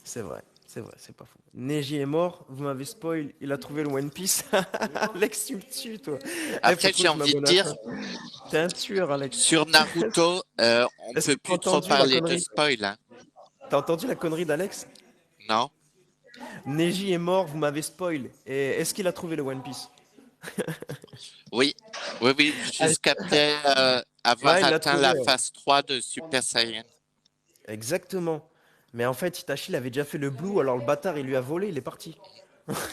C'est vrai, c'est pas faux. Neji est mort, vous m'avez spoil, il a trouvé le One Piece. Alex, tu me tues, toi. Eh, faut Après, trop j'ai que je envie de m'abonne à dire, ça. T'es un tueur, Alex. sur Naruto, on Est-ce peut que t'as plus trop entendu la parler de connerie? spoil, hein. T'as entendu la connerie d'Alex? Non? Neji est mort, vous m'avez spoil. Et est-ce qu'il a trouvé le One Piece? Oui, oui, oui, Ah, jusqu'après avoir ouais, il l'a atteint trouvé. la Ouais. phase 3 de Super Saiyan. Exactement. Mais en fait, Itachi, il avait déjà fait le Blue, alors le bâtard, il lui a volé, il est parti.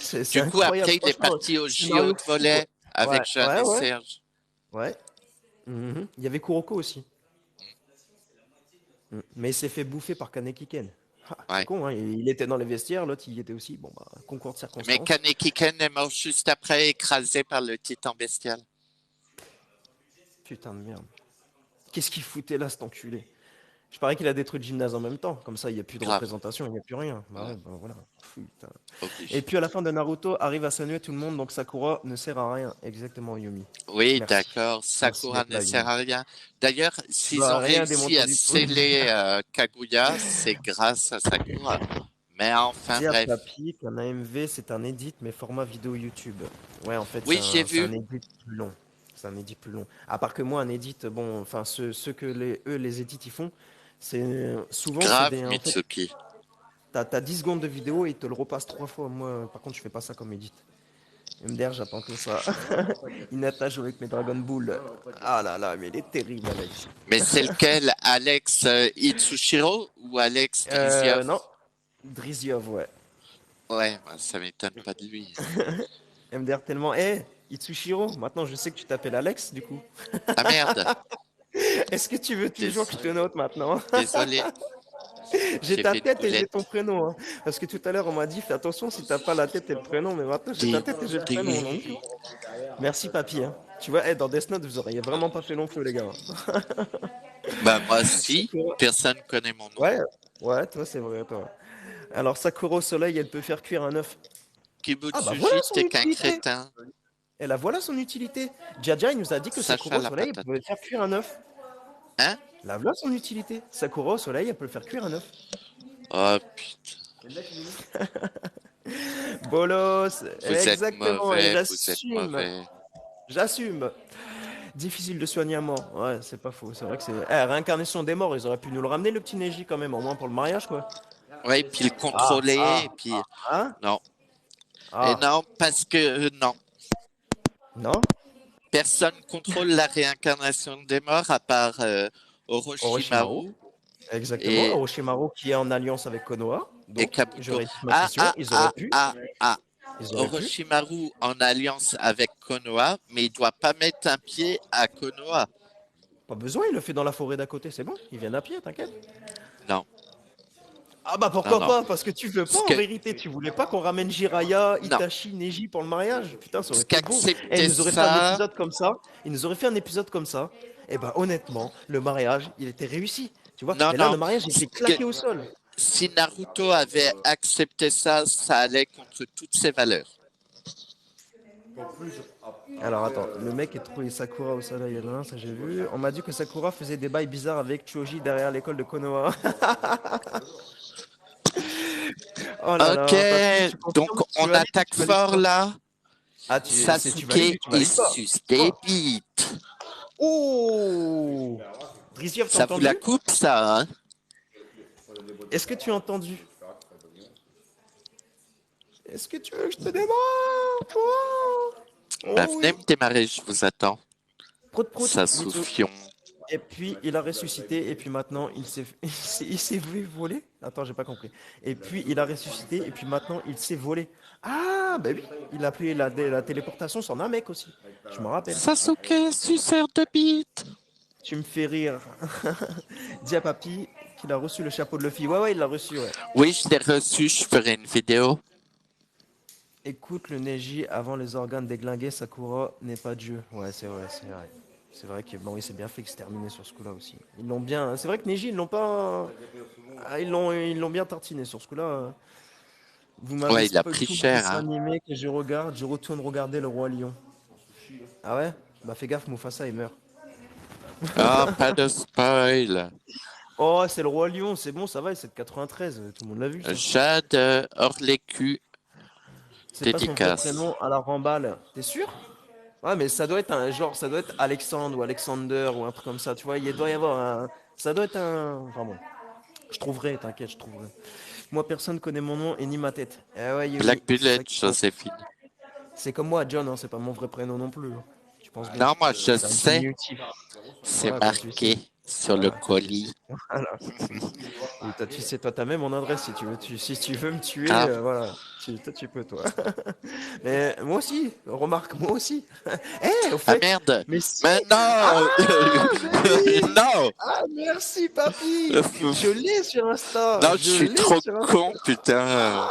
C'est Du coup, incroyable, après, il est franchement. parti au JO Scénario de fou, quoi. volet Ouais, avec Jeanne ouais, et ouais. Serge. Ouais. Mhm. Il y avait Kuroko aussi. Mais il s'est fait bouffer par Kaneki Ken. Ah, c'est Ouais. con, hein. Il était dans les vestiaires, l'autre, il y était aussi. Bon, bah, concours de Mais circonstances. Kaneki Ken est mort juste après, écrasé par le titan bestial. Putain de merde. Qu'est-ce qu'il foutait là, cet enculé? Je parie qu'il a détruit le gymnase en même temps. Comme ça, il n'y a plus de Grave. représentation, il n'y a plus rien. Bah Ouais, ouais, bah voilà. Putain. Et obligé. puis à la fin de Naruto, arrive à saluer tout le monde, donc Sakura ne sert à rien. Exactement, Yumi. Oui, Merci. d'accord. Merci Sakura d'être ne là, sert Yumi. à rien. D'ailleurs, Tu s'ils vas ont rien réussi démontrer à du tout. sceller Kaguya, c'est grâce à Sakura. Mais enfin, Dis à bref. Papy qu'un AMV c'est un edit mais format vidéo YouTube. Ouais, en fait, Oui, j'ai c'est vu. un edit plus long. C'est un edit plus long. À part que moi, un edit, bon, enfin, ceux que eux, les edits, ils font, c'est souvent, c'est Grave, des. En fait, Mitsuki. t'as 10 secondes de vidéo et ils te le repassent 3 fois. Moi, par contre, je fais pas ça comme edit. MDR, j'attends que ça. Inata joue avec mes Dragon Ball. Ah là là, mais il est terrible, Alex. Mais c'est lequel? Alex Itsushiro ou Alex Driziov? Non, Driziov, ouais. Ouais, bah, ça m'étonne pas de lui. MDR tellement. Eh, Itsushiro, maintenant je sais que tu t'appelles Alex, du coup. Ah merde, Est-ce que tu veux toujours que je Dés- te note maintenant? désolé, J'ai j'ai ta fait une tête et j'ai ton boulette. prénom, hein. Parce que tout à l'heure, on m'a dit, fais attention si t'as pas la tête et le prénom, mais maintenant j'ai ta Dé- tête et j'ai le prénom. Donc. dé- Merci, papy, hein. Tu vois, dans Death Note, vous auriez vraiment pas fait long feu, les gars. Bah moi si, Sakura. personne connaît mon nom. Ouais, ouais, toi, c'est vrai, toi. Alors, Sakura au soleil, elle peut faire cuire un œuf. Ah, bah voilà Kibutsuji, son t'es qu'un utilité. crétin. Et là, voilà son utilité. Jaja, il nous a dit que Sakura Sacha au la soleil, elle patate. pouvait faire cuire un œuf. Hein? Là, voilà son utilité. Sakura au soleil, elle peut faire cuire un œuf. Oh putain. Bolos, Vous êtes exactement, et mauvais, vous êtes j'assume. mauvais. J'assume. Difficile de soigner un mort. Ouais, c'est pas faux. C'est vrai que c'est. Eh, réincarnation des morts, ils auraient pu nous le ramener, le petit Neji, quand même, au moins pour le mariage, quoi. Ouais, puis le Ah, contrôler, et ah, puis hein? non. Et Ah, non, parce que non. non? Personne contrôle la réincarnation des morts à part Orochimaru. Orochimaru Exactement. et, Orochimaru qui est en alliance avec Konoha. et Donc, je Kabuto. réitère ma Ah, question. ah, Ils auraient ah, pu. ah, ah. Ils auraient pu. Orochimaru en alliance avec Konoha, mais il doit pas mettre un pied à Konoha. Pas besoin, il le fait dans la forêt d'à côté, c'est bon. Ils viennent à pied, t'inquiète. Non, Ah bah non, pourquoi non. pas? Parce que tu veux pas Ce en que, vérité. Tu voulais pas qu'on ramène Jiraiya, non. Itachi, Neji pour le mariage? Putain, ça aurait Ce été beau. Et ils qu'accepter nous auraient fait un ça, épisode comme ça. Ils nous auraient fait un épisode comme ça. Et bah honnêtement, le mariage, il était réussi. Tu vois? non, Mais là, non. le mariage, il Ce était que- claqué au sol. si Naruto avait accepté ça, ça allait contre toutes ses valeurs. Alors attends, le mec est trouvé Sakura au soleil, là, ça j'ai vu. On m'a dit que Sakura faisait des bails bizarres avec Choji derrière l'école de Konoha. Oh là Ok, là, papy, tu donc confirmes? Tu on valides ou attaque tu valides fort pas? là. Ah, tu valides ou Sasuke, tu il valides pas? suce des bites. Oh! Driziev, t'as Ça vous la entendu? coupe, ça, hein? Est-ce que tu as entendu? Est-ce que tu veux que je te démarre, toi? Bah, Oh venez oui. me démarrer, je vous attends. Prout prout, Ça Mitsu. soufion. Et puis il a ressuscité, et puis maintenant il s'est vu voler. Attends, j'ai pas compris. Et puis il a ressuscité, et puis maintenant il s'est volé. Ah, bah oui, il a appelé la téléportation sur un mec aussi. Je me rappelle. Sasuke, suceur de bites. Tu me fais rire. Dis à papy qu'il a reçu le chapeau de Luffy. Ouais, ouais, il l'a reçu, ouais. Oui, je l'ai reçu, je ferai une vidéo. Écoute le Neji avant les organes déglingués, Sakura n'est pas Dieu. Ouais, c'est vrai, c'est vrai. C'est vrai que bon, oui, c'est bien fait que c'est terminé sur ce coup-là aussi. Ils l'ont bien. C'est vrai que Neji, ils l'ont pas. Ah, ils l'ont bien tartiné sur ce coup-là. Vous m'avez Ouais, il a spoil pris tout le cher, dessin hein. animé que je regarde. Je retourne regarder le Roi Lion. Ah ouais? Bah fais gaffe, Mufasa il meurt. Ah, pas de spoil. Oh, c'est le Roi Lion, c'est bon, ça va, c'est de 93. Tout le monde l'a vu ça. Jade Orlécu, C'est pas son vrai dédicace. prénom à la remballe. T'es sûr? Ouais, mais ça doit être un genre, ça doit être Alexandre ou Alexander ou un truc comme ça, tu vois. Il doit y avoir un. Ça doit être un. Enfin bon, je trouverai, t'inquiète, je trouverai. Moi, personne connaît mon nom et ni ma tête. Eh ouais, Yumi, Black c'est Bullet, ça qui compte. Joséphine. C'est comme moi, John, hein, c'est pas mon vrai prénom non plus, hein. Tu penses bien. Non, moi, je C'est un sais. diminutif. C'est Voilà, bah tu sais. marqué sur le Voilà, colis. voilà. Et toi, tu sais, toi, t'as même mon adresse si tu veux. Si tu veux me tuer, Ah, voilà. Toi, tu peux, toi. Mais moi aussi, remarque, moi aussi. Eh, au ah fait, merde. mais si. Mais Ah, non. mais oui. Non. Ah, merci, papy. Je l'ai sur Insta. Non, je Je suis l'ai trop sur Insta. con, putain.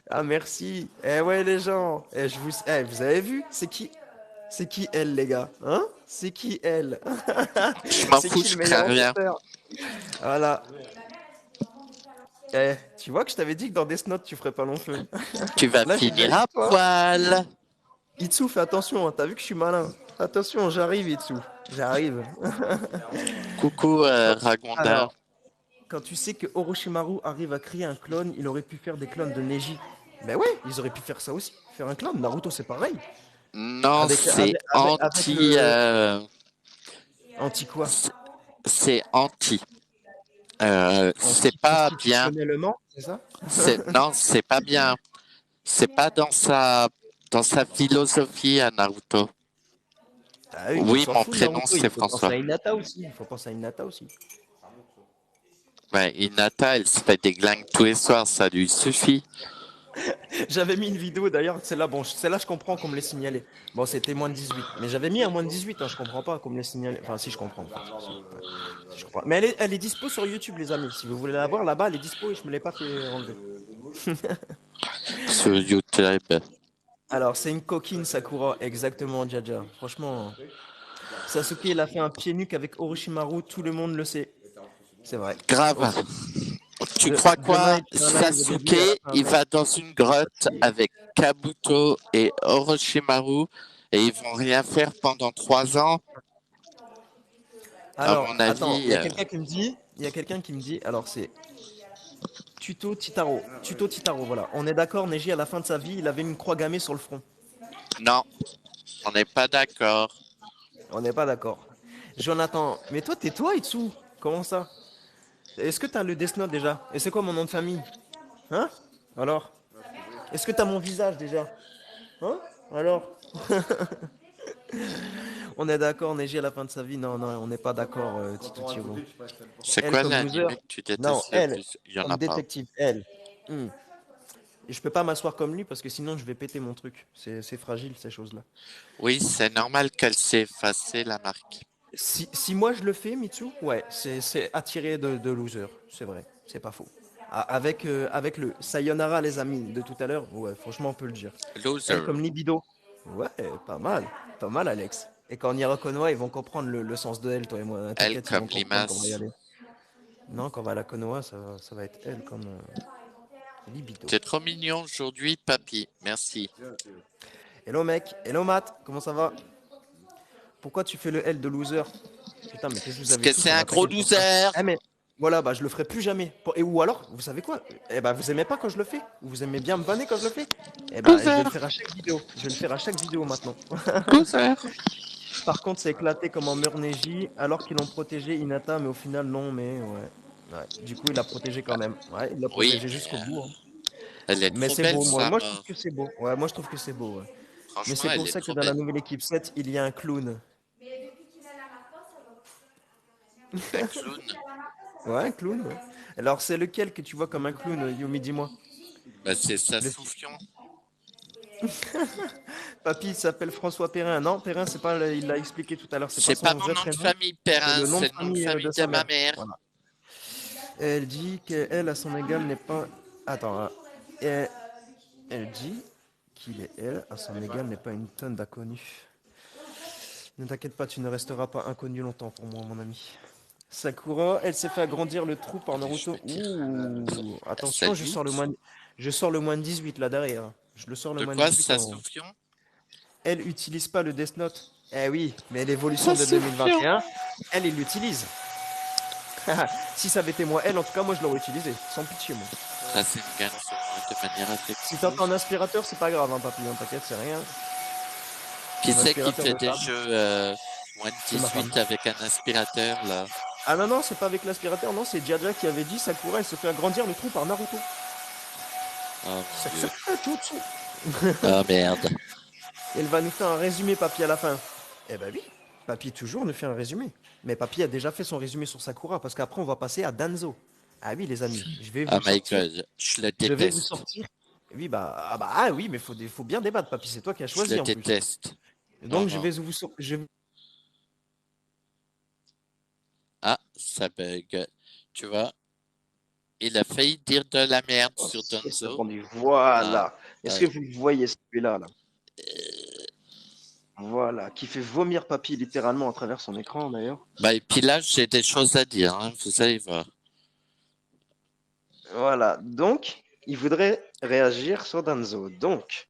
Ah, merci. Eh ouais, les gens. Vous avez vu? C'est qui elle, les gars? Hein? C'est qui elle? Je m'en C'est fous, qui je le crains meilleur rien. enquêteur? Voilà. Eh, tu vois que je t'avais dit que dans Death Note, tu ferais pas long feu. Tu vas Là, j'ai bien finir dit à toi. poil. Itsu, fais attention, hein, t'as vu que je suis malin. Attention, j'arrive, Itsu. J'arrive. Coucou, Quand- Ragondin. Alors, quand tu sais que Orochimaru arrive à créer un clone, il aurait pu faire des clones de Neji. Ben ouais, ils auraient pu faire ça aussi. Faire un clone. Naruto, c'est pareil. Non, Avec, c'est avec, avec anti. le. Anti quoi? C'est anti. C'est Anti parce pas qu'il bien. connaît le Mans, c'est ça? Non, c'est pas bien. C'est pas dans sa philosophie à Naruto. Ah oui, mais on Oui, s'en mon fout, prénom Naruto. Il c'est faut penser François. à Hinata aussi. Il faut penser à Hinata aussi. Ouais, Hinata, elle se fait des glingues tous les soirs, ça lui suffit. J'avais mis une vidéo d'ailleurs, celle-là, bon, celle-là, je comprends qu'on me l'ait signalé. Bon, c'était moins de 18. Mais j'avais mis un moins de 18, hein, je comprends pas qu'on me l'ait signalé. Enfin, si, je comprends. En fait. Si, je comprends. Mais elle est dispo sur YouTube, les amis. Si vous voulez la voir, là-bas, elle est dispo et je me l'ai pas fait enlever. Sur YouTube. Alors, c'est une coquine Sakura, exactement, Jaja. Franchement, Sasuke, il a fait un pied nuque avec Orochimaru, tout le monde le sait. C'est vrai. Au Grave. fait, Tu crois demain, quoi? il fait un live au début et à la Sasuke, fin, il après. va dans une grotte avec Kabuto et Orochimaru et ils vont rien faire pendant 3 ans. À Alors, mon attends, il avis, y a quelqu'un qui me dit, alors c'est Tuto Titaro, voilà. On est d'accord, Neji, à la fin de sa vie, il avait une croix gammée sur le front. Non, on n'est pas d'accord. On n'est pas d'accord. Jonathan, mais toi, tais-toi, Itsu. Comment ça? Est-ce que t'as le Death Note déjà? Et c'est quoi mon nom de famille? Hein? Alors? Est-ce que t'as mon visage déjà? Hein? Alors? On est d'accord, Neji à la fin de sa vie? Non, non, on n'est pas d'accord, Quand Tito on va te Tiro. sauter, tu passes pas le C'est Elle quoi comme loser? l'anime que tu Non, détestes le elle plus? Il y en comme a pas. détective, elle. Hmm. Et je peux pas m'asseoir comme lui parce que sinon je vais péter mon truc. C'est fragile ces choses-là. Oui, c'est normal qu'elle s'est effacée la marque. Si moi je le fais, Mitsu, ouais, c'est attiré de loser. C'est vrai, c'est pas faux. Avec le Sayonara les amis de tout à l'heure, ouais, franchement on peut le dire. Elle Loser. comme libido. Ouais, pas mal. Pas mal, Alex. Et quand on ira Konoha, ils vont comprendre le sens de elle, toi et moi. Elle T'inquiète, ils comme vont comprendre qu'on va y limace. aller. Non, quand on va à la Konoha, ça va être elle comme libido. T'es trop mignon aujourd'hui, papy. Merci. Hello mec, hello Matt, comment ça va? Pourquoi tu fais le L de loser? Putain, mais qu'est-ce que vous Parce avez que tous c'est à un gros m'attaquer pour ça? loser. Eh mais voilà, bah je le ferai plus jamais. Et ou alors, vous savez quoi? Eh bah vous aimez pas quand je le fais? Ou vous aimez bien me vanner quand je le fais? Eh bah je vais le Loser. faire à chaque vidéo. Je vais le faire à chaque vidéo maintenant. Loser. Par contre, c'est éclaté comme en meurt Neji, alors qu'ils l'ont protégé Hinata, mais au final non, mais ouais. Ouais. Du coup, il l'a protégé quand même. Ouais, il l'a Oui, protégé mais jusqu'au bout, hein. elle est Mais trop c'est belle, beau, moi, sa moi je trouve mort. que c'est beau. Ouais, moi je trouve que c'est beau, ouais. Mais Franchement, c'est elle pour est ça que trop dans la belle. nouvelle équipe 7, il y a un clown. Un clown. Ouais, un clown. Ouais. Alors c'est lequel que tu vois comme un clown, Yumi, dis-moi? Bah, c'est sa Le... soufion. Papy il s'appelle François Perrin. Non, Perrin, c'est pas, il l'a expliqué tout à l'heure, c'est pas C'est pas son mon vrai nom de prénom, famille, c'est Perrin. le nom de C'est le nom de famille famille de de sa ma mère. mère. Voilà. Elle dit qu'elle, à son égal, n'est pas. Attends, hein. Et elle dit qu'il est elle, à son égal, n'est pas une tonne d'inconnus. Ne t'inquiète pas, tu ne resteras pas inconnu longtemps pour moi, mon ami. Sakura, elle s'est fait agrandir le trou par Allez, je Naruto. vais dire. Ouh, Ça attention, doute. je sors le moins de 18 là derrière. Je le sors le De moins de quoi 18 sa en. soufion? Elle utilise pas le Death Note. Eh oui, mais l'évolution Sa de soufion. 2021, elle, il l'utilise. Si ça avait été moi, elle, en tout cas, moi, je l'aurais utilisé. Sans pitié, moi. Rasengan sur moi de manière Si t'entends affectueuse. un aspirateur, c'est pas grave, hein, papy. Hein, t'inquiète, c'est rien. Qui Un c'est qui aspirateur fait de des table, jeux moins de c'est ma femme. 18 avec un aspirateur là? Ah non, non, c'est pas avec l'aspirateur, non, c'est Jaja qui avait dit Sakura, elle se fait agrandir le trou par Naruto. Oh mon C'est dieu. tout dessous. Oh merde. Elle va nous faire un résumé, papy, à la fin. Eh ben oui, papy toujours nous fait un résumé. Mais papy a déjà fait son résumé sur Sakura, parce qu'après, on va passer à Danzo. Ah oui, les amis, je vais Oh vous my sortir. god. Je le Je vais vous déteste. sortir. Oui, ah oui, mais faut bien débattre, papy, c'est toi qui as Je le choisi en plus. déteste. Donc, je Vraiment. vais vous sortir. Ah, ça bug. Tu vois, il a failli dire de la merde Oh, sur c'est Donzo. répondu. Ah, Voilà. Est-ce que ouais. vous voyez celui-là, là? Voilà, qui fait vomir papy littéralement à travers son écran d'ailleurs. Bah, et puis là, j'ai des choses à dire, hein, vous allez voir. Voilà, donc il voudrait réagir sur Danzo. Donc,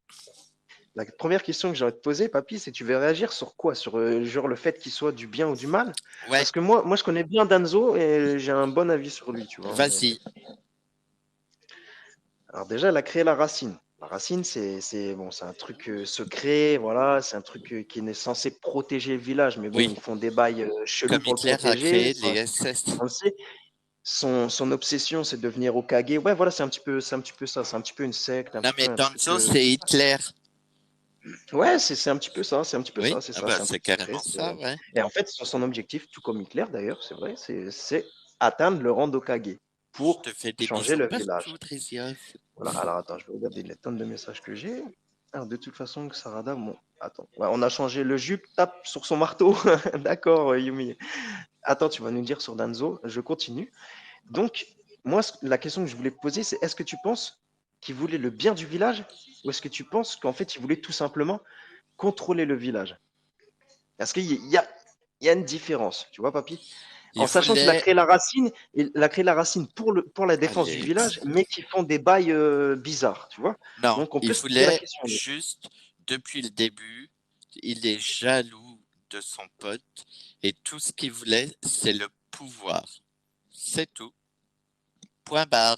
la première question que j'aurais te poser, papy, c'est tu veux réagir sur quoi? Sur genre le fait qu'il soit du bien ou du mal? Ouais, Parce que moi je connais bien Danzo et j'ai un bon avis sur lui, tu vois, en vas-y. réalité. Alors déjà, elle a créé la racine. La racine, bon, c'est un truc secret, voilà, c'est un truc qui est censé protéger le village, mais bon, Oui, ils font des bails chelous comme pour le Hitler a protéger. créé les SS. On le sait. Son obsession, c'est de devenir Hokage. Ouais, voilà, c'est un petit peu ça. C'est un petit peu une secte, un Non, petit mais peu un truc. Danzo, c'est Hitler. Ouais, c'est un petit peu ça. C'est un petit peu Oui, ça. C'est ah ça. bah, C'est un c'est truc secret. carrément ça, ouais. Et en fait, son objectif, tout comme Hitler d'ailleurs, c'est vrai, c'est atteindre le rang d'Hokage Je pour te fais des changer bisous le partout, village. Trisiov. Voilà. Alors attends, je vais regarder les tonnes de messages que j'ai. Alors de toute façon, Sarada, bon, attends. Ouais, on a changé le jupe, tape sur son marteau. D'accord, Yumi. Attends, tu vas nous dire sur Danzo. Je continue. Donc, moi, la question que je voulais te poser, c'est est-ce que tu penses qu'il voulait le bien du village ou est-ce que tu penses qu'en fait, il voulait tout simplement contrôler le village? Parce qu'il y a une différence, tu vois, papy? Il En sachant qu'il a voulait... créé la racine, il a créé la racine pour la défense du Alex. village, mais qui font des bails bizarres, tu vois? Non, Donc, on il peut se poser la voulait question. juste, depuis le début, il est jaloux de son pote et tout ce qu'il voulait, c'est le pouvoir. C'est tout. Point barre.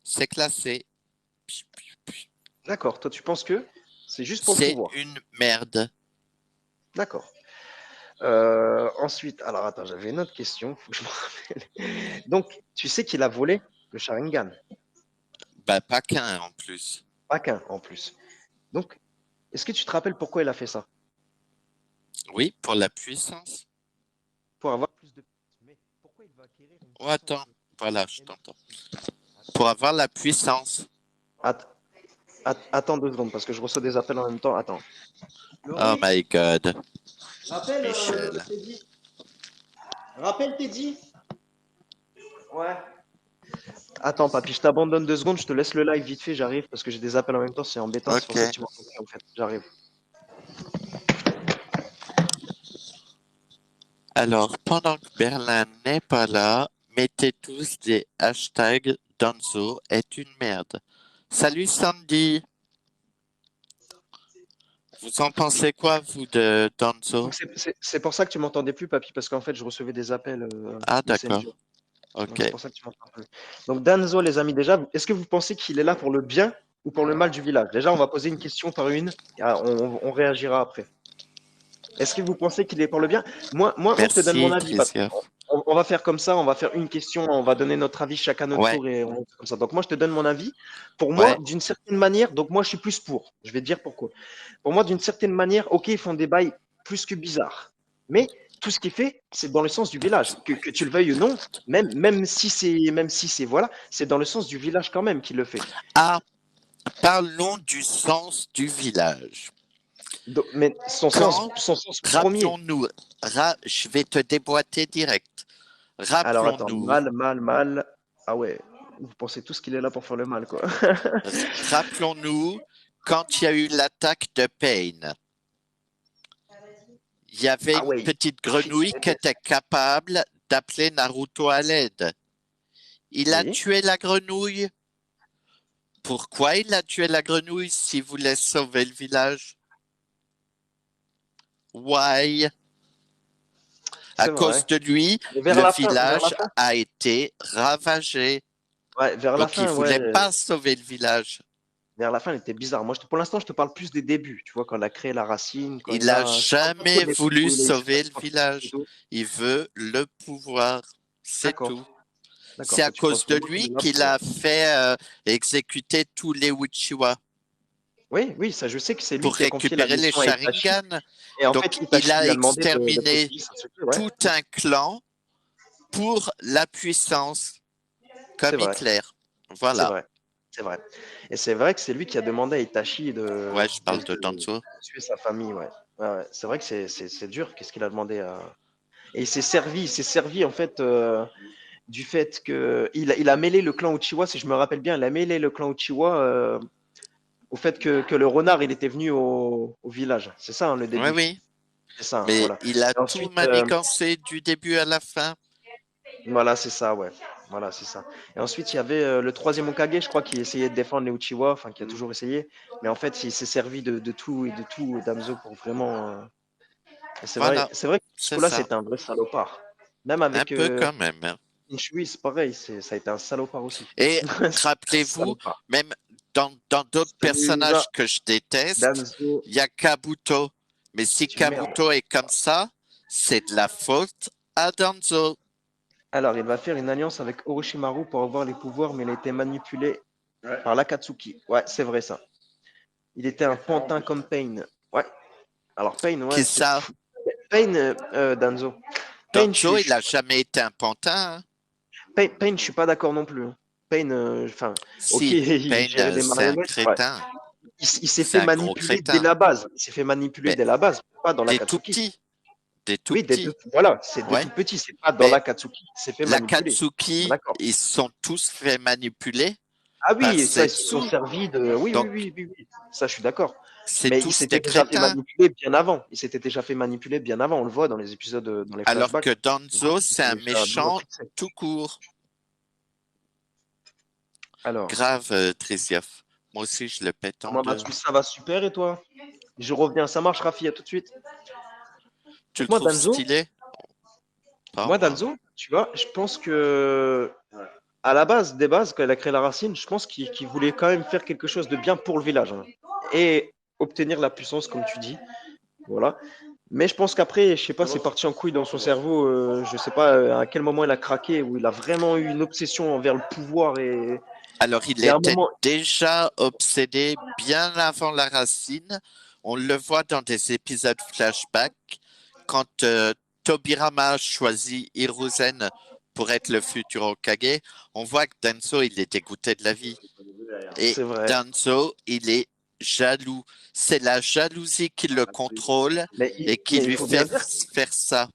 C'est classé. D'accord, toi tu penses que c'est juste pour le C'est pouvoir. une merde. D'accord. Ensuite, alors attends, j'avais une autre question, faut que je me rappelle. Donc, tu sais qu'il a volé le Sharingan, Bah, pas qu'un en plus. pas qu'un en plus. Donc, est-ce que tu te rappelles pourquoi il a fait ça? Oui, pour la puissance. Pour avoir plus de... Mais pourquoi il va acquérir une Oh, attends. puissance Voilà, je t'entends. Pour avoir la puissance. Att- Attends 2 secondes, parce que je reçois des appels en même temps. Attends. Oh Laurie, my god. rappelle Michel. Teddy. Rappelle Teddy. Ouais. Attends, papy, je t'abandonne 2 secondes, je te laisse le live vite fait, j'arrive, parce que j'ai des appels en même temps, c'est embêtant, c'est pour Ok. ça que tu m'entends pas, en fait. J'arrive. Alors, pendant que Berlin n'est pas là, mettez tous des hashtags Danzo est une merde. Salut Sandy. Vous en pensez quoi, vous, de Danzo? Donc, c'est pour ça que tu m'entendais plus, papy, parce qu'en fait, je recevais des appels Ah, d'accord. Messenger. Donc, Ok. c'est pour ça que tu m'entends plus. Donc, Danzo, les amis, déjà, est-ce que vous pensez qu'il est là pour le bien ou pour le mal du village? Déjà, on va poser une question par une, et on réagira après. Est-ce que vous pensez qu'il est pour le bien? Moi, je te donne mon Merci, avis, papy. Trisiev. On va faire comme ça, on va faire une question, on va donner notre avis chacun notre Ouais, tour et on fait comme ça. Donc moi, je te donne mon avis. Pour moi, ouais. d'une certaine manière, donc moi, je suis plus pour. Je vais te dire pourquoi. Pour moi, d'une certaine manière, ok, ils font des bails plus que bizarres. Mais tout ce qu'il fait, c'est dans le sens du village. Que tu le veuilles ou non, même si c'est voilà, c'est dans le sens du village quand même qu'il le fait. Ah, parlons du sens du village. Mais Quand, son sens premier. rappelons-nous, je vais te déboîter direct. Alors attends, Rappelons-nous, mal. Ah ouais, vous pensez tous qu'il est là pour faire le mal, quoi. rappelons-nous, quand il y a eu l'attaque de Pain, il y avait Ah une ouais, petite grenouille qui était capable d'appeler Naruto à l'aide. Il a oui. tué la grenouille. Pourquoi il a tué la grenouille s'il voulait sauver le village? Why? À C'est vrai. cause de lui, Mais le vers la village fin, a été ravagé. ouais, Donc il ouais, voulait pas sauver le village. vers la fin, elle était bizarre. Moi, pour l'instant, je te parle plus des débuts. Tu vois, quand il a créé la racine, quand Il il a a, je te parle pas trop jamais des trucs voulu où il a eu ses sauver le responsabilités et village. tout. Il veut le pouvoir. C'est tout. D'accord, d'accord. C'est à Toi, tu penses cause de vraiment qu'il lui est là qu'il pour. a fait exécuter tous les Uchiwa Oui, oui, ça, je sais que c'est lui pour qui a confié la récupérer les mission à Itachi. Sharingan. Et en fait, Donc il Itachi a lui a demandé de exterminé protéger Sasuke. Ouais, tout un clan pour la puissance, c'est comme vrai, Hitler. c'est Voilà. vrai, c'est vrai. Et c'est vrai que c'est lui qui a demandé à Itachi Ouais, je parle de Danzo. de tuer sa famille. Ouais, ouais, ouais. C'est vrai que c'est dur. Qu'est-ce qu'il a demandé à. Et il s'est servi en fait du fait que il a mêlé le clan Uchiwa, si je me rappelle bien, il a mêlé le clan Uchiwa au fait que le renard il était venu au village. C'est ça hein, le Oui, début. oui. C'est ça, hein, Mais voilà. il a Et tout ensuite, manigancé du début à la fin. voilà, c'est ça, ouais. Voilà, c'est ça. Et ensuite, il y avait le troisième Hokage, je crois, qui essayait de défendre les Uchiwa, enfin, qui a toujours essayé. Mais en fait, il s'est servi de tout et de tout, Damso, pour vraiment. Et Voilà. c'est vrai que ce C'est coup-là, ça. c'était un vrai salopard. Même Un avec peu quand même, hein. Inshui, c'est pareil, ça a été un salopard aussi. Et C'est un rappelez-vous, salopard. même dans d'autres Celui-là, personnages que je déteste, Damso, il y a Kabuto. Mais si c'est une merde. Kabuto est comme ça, c'est de la faute à Danzo. Alors, il va faire une alliance avec Orochimaru pour avoir les pouvoirs, mais il a été manipulé par l'Akatsuki. Ouais, c'est vrai ça. Il était un pantin comme Pain. Ouais. Alors, Pain, ouais. Qui ça? Pain, Danzo. Pain, Danzo, il a jamais été un pantin, hein. Pain, je suis pas d'accord non plus. Hein. Pain, enfin, ok, Si, il Pain, gérait des c'est un marionnettes. Ouais. crétin. Il s'est C'est fait un gros manipuler dès crétin. la base. Il s'est fait manipuler Mais dès la base, pas dans des tout l'Akatsuki. petits. Des tout Oui, petits. voilà, c'est des Ouais. tout petits, c'est pas dans Mais l'Akatsuki. Il s'est fait la manipuler. Katsuki, D'accord. ils sont tous fait manipuler Ah par oui, ça, ils se sont Setsu. servis de. Oui, oui, Donc, oui, oui, oui. Ça, je suis d'accord. c'est Mais il tous s'était des déjà fait crétins. manipuler bien avant. Il s'était déjà fait manipuler bien avant. On le voit dans les épisodes, dans les Alors que flashbacks. On voit Danzo, qu'il c'est était un déjà bien méchant matrixé. tout court. Alors, Grave, Trisiev. Moi aussi, je le pète en comment deux. vas-tu? Ça va super et toi? Je reviens, ça marche, Rafi, à tout de suite. Tu le Donc, moi, trouves Danzo, stylé? Pas moi. Tu vois, je pense que à la base, des bases, quand elle a créé la racine, je pense qu'il voulait quand même faire quelque chose de bien pour le village, hein, et obtenir la puissance, comme tu dis. Voilà. Mais je pense qu'après, je sais pas, c'est parti en couille dans son cerveau. Je sais pas à quel moment il a craqué, où il a vraiment eu une obsession envers le pouvoir. Et Alors, il il y a un était moment. déjà obsédé bien avant la racine. On le voit dans des épisodes flashback quand Tobirama choisit Hiruzen pour être le futur Hokage. On voit que Danzo, il est dégoûté de la vie. Et C'est vrai. Danzo, il est jaloux. C'est la jalousie qui le contrôle et qui Mais il lui faut bien fait dire. faire ça.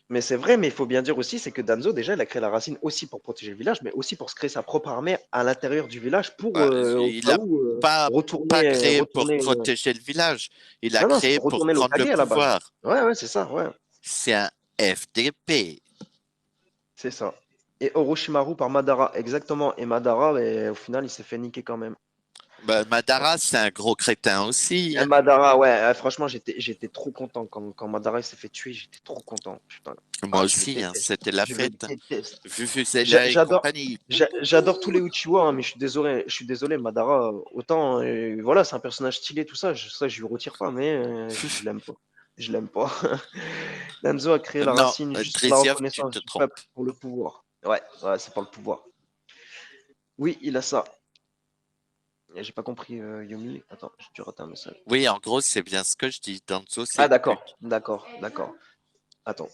Mais c'est vrai, mais il faut bien dire aussi, c'est que Danzo, déjà, il a créé la racine aussi pour protéger le village, mais aussi pour se créer sa propre armée à l'intérieur du village pour, au Il cas n'a où, pas retourner, créé pour retourner. protéger le village. Il a Non, non, c'est créé pour pour retourner prendre le l'Okage à la base. pouvoir. Ouais, ouais, c'est ça, ouais, C'est un FDP. c'est ça. Et Orochimaru par Madara, exactement. Et Madara, au final, il s'est fait niquer quand même. Bah, Madara, c'est un gros crétin aussi, Et hein. Madara, ouais, franchement, j'étais trop content quand Madara il s'est fait tuer, j'étais trop content. Putain. Moi Ah, je le aussi, hein, déteste. c'était la Je le fête. déteste. Vuvuzela et J'adore, compagnie. j'adore tous les Uchiwa, hein, mais je suis désolé, Madara, autant, voilà, c'est un personnage stylé, tout ça, ça, je lui retire pas, mais je l'aime pas. Je l'aime pas. Danzo a créé la Non, racine juste pour la Dresiov, tu te reconnaissance du trompes. peuple, pour le pouvoir. Ouais, ouais, c'est pas le pouvoir. Oui, il a ça. J'ai pas compris, Yumi. Attends, j'ai dû rater un message. Oui, en gros, c'est bien ce que je dis. Danzo, c'est Ah, une d'accord, pute. d'accord, d'accord. Attends.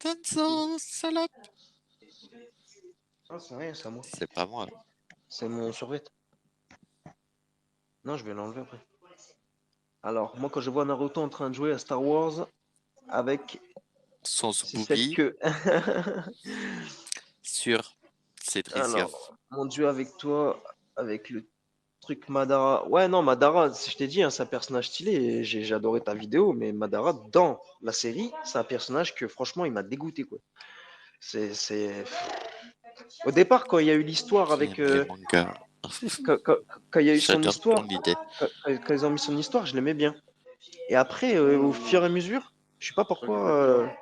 Danzo, salope. Ah, c'est rien, c'est à moi. C'est pas moi. C'est mon survêt. Non, je vais l'enlever après. Alors, moi, quand je vois Naruto en train de jouer à Star Wars avec Son c'est cette boogie queue. sur c'est Dresiov. Alors, mon dieu, avec toi, avec le truc Madara. Ouais, non, Madara, je t'ai dit, hein, c'est un personnage stylé. Et j'ai adoré ta vidéo, mais Madara, dans la série, c'est un personnage que, franchement, il m'a dégoûté, quoi. C'est. Au départ, quand il y a eu l'histoire Qui avec. aime les mangas. Quand, quand- quand il y a eu son J'adore histoire, ton idée. quand ils ont mis son histoire, je l'aimais bien. Et après, au fur et à mesure, je sais pas pourquoi.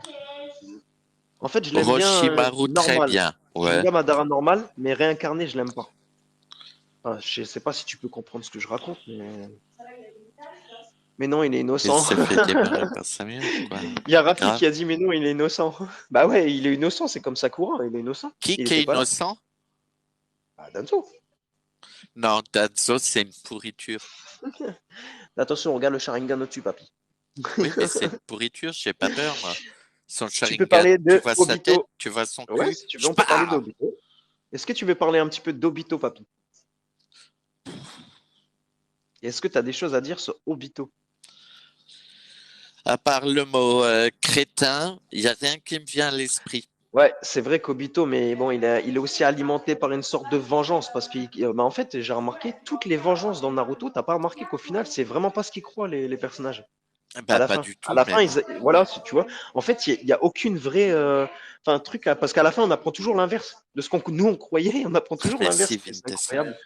En fait, je l'aime bien Orochimaru, très normal. bien. J'aime Ouais. bien Madara normal, mais réincarné, je l'aime pas. Enfin, je sais pas si tu peux comprendre ce que je raconte, mais non, il est Il innocent. s'est fait démarrer par Samuel, quoi. Il y a Rafi Grave. qui a dit, mais non, il est innocent. Bah ouais, il est innocent, c'est comme Sakura, il est innocent. Qui Il est était pas là. innocent? Ah, Danzo. Non, Danzo, c'est une pourriture. Attention, regarde le Sharingan au-dessus, papy. Oui, mais c'est une pourriture, j'ai pas peur, moi. Son Tu peux Sharingan, parler tu de vois sa tête, Obito. tu vois son Ouais, cul. si tu veux, Je on peut parler pars! d'Obito. Est-ce que tu veux parler un petit peu d'Obito, papy? Est-ce que tu as des choses à dire sur Obito? À part le mot crétin, il n'y a rien qui me vient à l'esprit. Ouais, c'est vrai qu'Obito, mais bon, il est aussi alimenté par une sorte de vengeance parce que, bah, en fait, j'ai remarqué toutes les vengeances dans Naruto. T'as pas remarqué qu'au final, c'est vraiment pas ce qu'ils croient les personnages à Bah, la pas fin. du À tout, la fin, même. voilà, tu vois. En fait, il y a aucune vraie, enfin, truc, parce qu'à la fin, on apprend toujours l'inverse de ce qu'on nous on croyait. On apprend toujours Merci, l'inverse. C'est Vintessa. incroyable.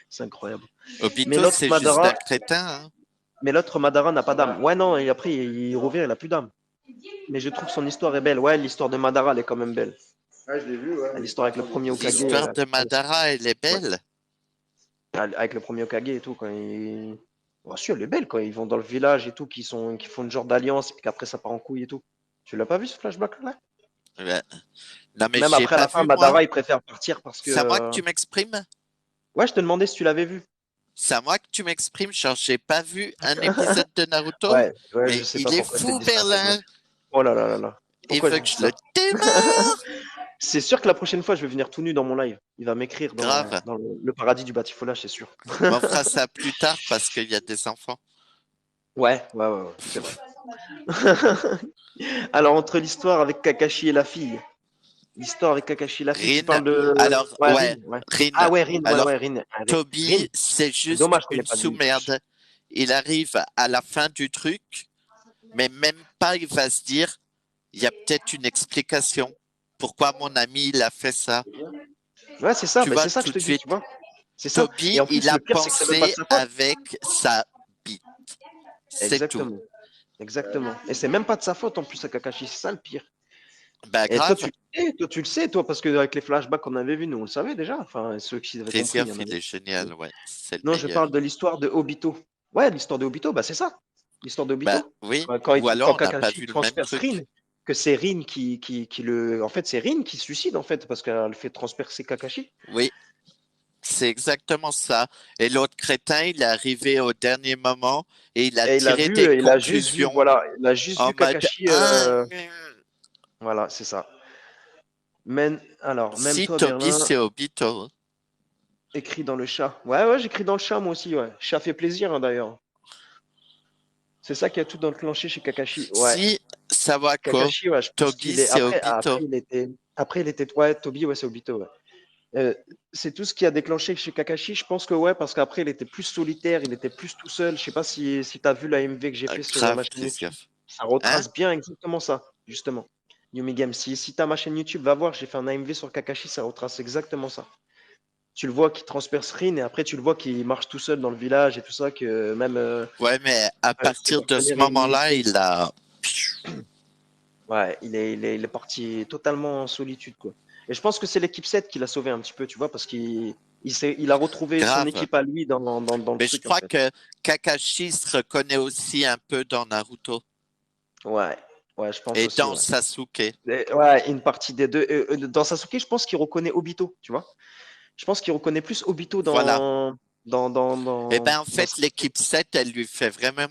C'est incroyable. Mais Obito, l'autre c'est juste Madara, un crétin, hein. n'a pas d'âme. Ouais, non, et après, il revient, il a plus d'âme. Mais je trouve son histoire est belle. Ouais, l'histoire de Madara, elle est quand même belle. Ouais, je l'ai vu, ouais. L'histoire avec le premier Hokage. L'histoire de Madara, elle est Ouais. belle. Avec le premier Hokage et tout, quand ils. Oh, si, elle est belle quand ils vont dans le village et tout, qui font une genre d'alliance, et puis qu'après ça part en couille et tout. Tu l'as pas vu ce flashback-là? Ouais. Non, mais Même j'ai après, à pas la fin, vu, moi. Madara, il préfère partir parce que. C'est à moi que tu m'exprimes? Ouais, je te demandais si tu l'avais vu. C'est à moi que tu m'exprimes, genre j'ai pas vu un épisode de Naruto, Ouais, ouais, je mais sais pas il est pourquoi je t'ai fou, dit ça. Berlin. Oh là là là là. Il Pourquoi veut j'ai que dit je le ça? démarre. C'est sûr que la prochaine fois, je vais venir tout nu dans mon live. Il va m'écrire Grave. dans le paradis du batifolage, c'est sûr. Mais on fera ça plus tard parce qu'il y a des enfants. Ouais, ouais, ouais, ouais, c'est vrai. Alors, entre l'histoire avec Kakashi et la fille, l'histoire avec Kakashi et la fille, tu Rin. parles de. Alors, Ouais, Rin, ouais, ouais. Ah Rin. ouais, Rin, ouais, Alors, ouais, Rin. Ah, Rin, Toby, c'est c'est juste dommage qu'on n'ait une pas vu. sous-merde. Il arrive à la fin du truc, mais même pas il va se dire, il y a peut-être une explication. Pourquoi mon ami, il a fait ça? Ouais, c'est ça, Tu mais vois, c'est ça que tout je de te dis, tu suite. vois. C'est ça. Et Toby, en il plus, a le pire, c'est que c'est même pas de pensé sa faute. avec sa bite. C'est tout. Exactement. Exactement. Et c'est même pas de sa faute en plus à Kakashi, c'est ça le pire. Bah, Et toi, grave. tu le sais, toi, parce que avec les flashbacks qu'on avait vus, nous, on le savait déjà. Enfin, ceux qui avaient compris, il y en Christophe, il avait. est génial, ouais. C'est le Non, je meilleur. parle de l'histoire de Obito. Ouais, l'histoire de Obito, bah c'est ça. L'histoire de Bah, Obito. oui. Ou Quand alors, on n'a pas Kakashi vu le même transperce Rin, truc. que c'est Rin qui le. En fait, c'est Rin qui se suicide, en fait, parce qu'elle fait transpercer Kakashi. Oui, c'est exactement ça. Et l'autre crétin, il est arrivé au dernier moment et il a Et tiré des il a juste vu, conclusions voilà, il a juste en vu mode Kakashi. Voilà, c'est ça. Alors, même si toi, Toby Berlin, c'est Obito. écrit dans le chat. Ouais, ouais, j'écris dans le chat, moi aussi, ouais. Chat fait plaisir, hein, d'ailleurs. C'est ça qui a tout enclenché chez Kakashi. Ouais. Si Sawako, Kakashi, ouais, je pense Toby qu'il est. c'est Obito. Après, il était. Ouais, Toby, ouais, c'est Obito, ouais. Euh, c'est tout ce qui a déclenché chez Kakashi. Je pense que, ouais, parce qu'après, il était plus solitaire, il était plus tout seul. Je sais pas si tu as vu la MV que j'ai fait sur ma Grave chaîne YouTube. Christophe. Ça Hein? retrace bien exactement ça, justement. Yumi Game. Si tu as ma chaîne YouTube, va voir, j'ai fait un AMV sur Kakashi, ça retrace exactement ça. Tu le vois qui transperce Rin et après, tu le vois qui marche tout seul dans le village et tout ça, que même. Ouais, mais à C'est partir son de ce premier ennemi. moment-là, il a. Ouais, il est parti totalement en solitude, quoi. Et je pense que c'est l'équipe 7 qui l'a sauvé un petit peu, tu vois, parce il a retrouvé son Grave. équipe à lui dans le Mais je truc, en crois fait. que Kakashi se reconnaît aussi un peu dans Naruto Ouais, ouais, je pense et aussi, dans ouais. Sasuke. Ouais, une partie des deux. Dans Sasuke, je pense qu'il reconnaît Obito, tu vois. Je pense qu'il reconnaît plus Obito Voilà. Et ben en dans fait, Sasuke. l'équipe 7, elle lui fait vraiment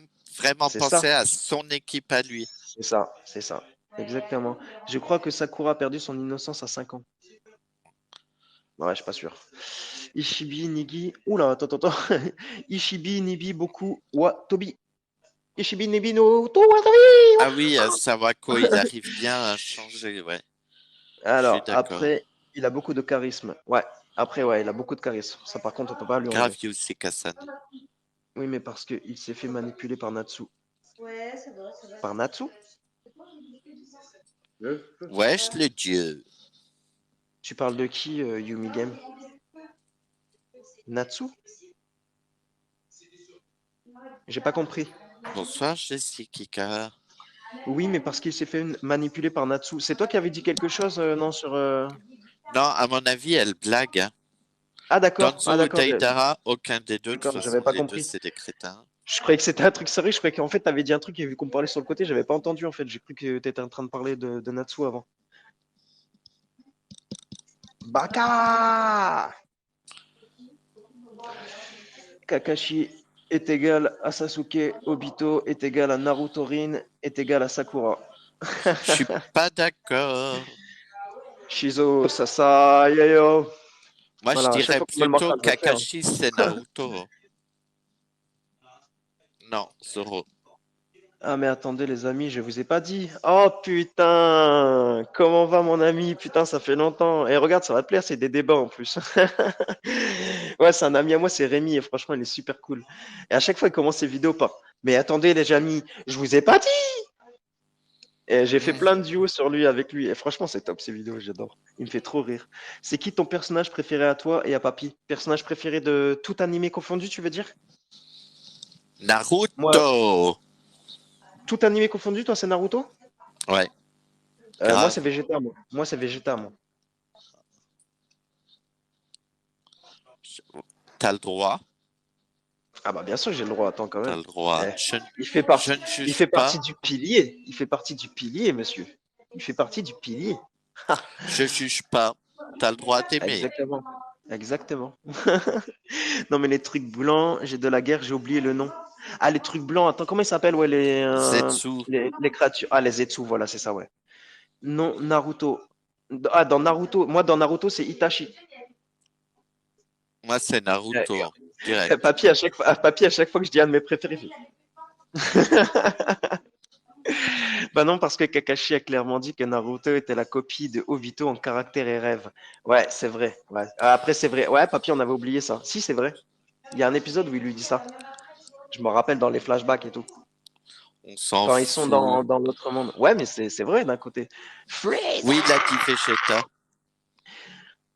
C'est ça, penser à son équipe à lui. c'est ça, c'est ça. Exactement. Je crois que Sakura a perdu son innocence à 5 ans. Ouais, je suis pas sûr. Ishibi, Nigi. Oula, attends. Ishibi, Nibi, Boku, Tobi. Ishibi, Nibi, no, to, Ah oui, Tobi. Sawako, il arrive bien à changer, ouais. Je suis Alors, d'accord. après, il a beaucoup de charisme. Ouais, après, ouais, il a beaucoup de charisme. Ça, par contre, on peut pas lui Grave enlever. Yusuke Kasane. Oui, mais parce qu'il s'est fait manipuler par Natsu. Par Natsu? Wesh le dieu. Tu parles de qui, Yumi Game? Natsu? J'ai pas compris. Bonsoir Jessica. Oui, mais parce qu'il s'est fait manipuler par Natsu. C'est toi qui avais dit quelque chose, non, sur. Non, à mon avis, elle blague. Hein. Ah, d'accord. Danzo Ah, ou d'accord. Deidara, aucun des deux. De toute D'accord, j'avais façon, pas les deux, compris. c'est des crétins. Je croyais que c'était un truc sérieux. Je croyais qu'en fait, t'avais dit un truc et vu qu'on parlait sur le côté, j'avais pas entendu en fait. J'ai cru que t'étais en train de parler de Natsu avant. Baka! Kakashi est égal à Sasuke, Obito est égal à Naruto Rin, est égal à Sakura. Je suis pas d'accord. Shizo Sasai, yo. Moi, je Voilà, à chaque dirais fois qu'on me le plutôt mentionne, je le fais, hein. Kakashi, c'est Naruto. Non, Zoro. Ah mais attendez les amis, je vous ai pas dit. Oh putain, comment va mon ami? Putain, ça fait longtemps. Et regarde, ça va te plaire, c'est des débats en plus. Ouais, c'est un ami à moi, c'est Rémi, et franchement, il est super cool. Et à chaque fois, il commence ses vidéos par mais attendez les amis, je vous ai pas dit. Et j'ai fait Hmm. plein de duos sur lui avec lui. Et franchement, c'est top ces vidéos, j'adore. Il me fait trop rire. C'est qui ton personnage préféré à toi et à Papy? Personnage préféré de tout animé confondu, tu veux dire? Moi, Naruto. tout animé confondu, toi, c'est Naruto? Ouais, Moi, grave. c'est Vegeta, moi. Moi, c'est Vegeta, moi. T'as le droit. Ah bah bien sûr que j'ai le droit, attends quand T'as même. le droit. Eh, Je ne il juge fait pas. partie du pilier. Il fait partie du pilier, monsieur. Il fait partie du pilier. Je juge pas. T'as le droit d'aimer. Exactement. Exactement. Non mais les trucs blancs, j'ai de la guerre, j'ai oublié le nom. Ah les trucs blancs, attends, comment ils s'appellent ouais Zetsu. les créatures. Ah les Zetsu, voilà, c'est ça ouais. Non, Naruto. Ah dans Naruto, moi dans Naruto c'est Itachi. Moi, c'est Eh, Naruto. Direct. Papy à chaque fois que je dis un de mes préférés, il fait, bah non, parce que Kakashi a clairement dit que Naruto était la copie de Obito en caractère et rêve. Ouais, c'est vrai. Ouais. Après, c'est vrai. Ouais, papy, on avait oublié ça. Si, c'est vrai. Il y a un épisode où il lui dit ça. Je me rappelle dans les flashbacks et tout. On s'en Quand ils sont fout. dans l'autre monde. Ouais, mais c'est vrai d'un côté. Freezer! Oui, il a dit Vegeta.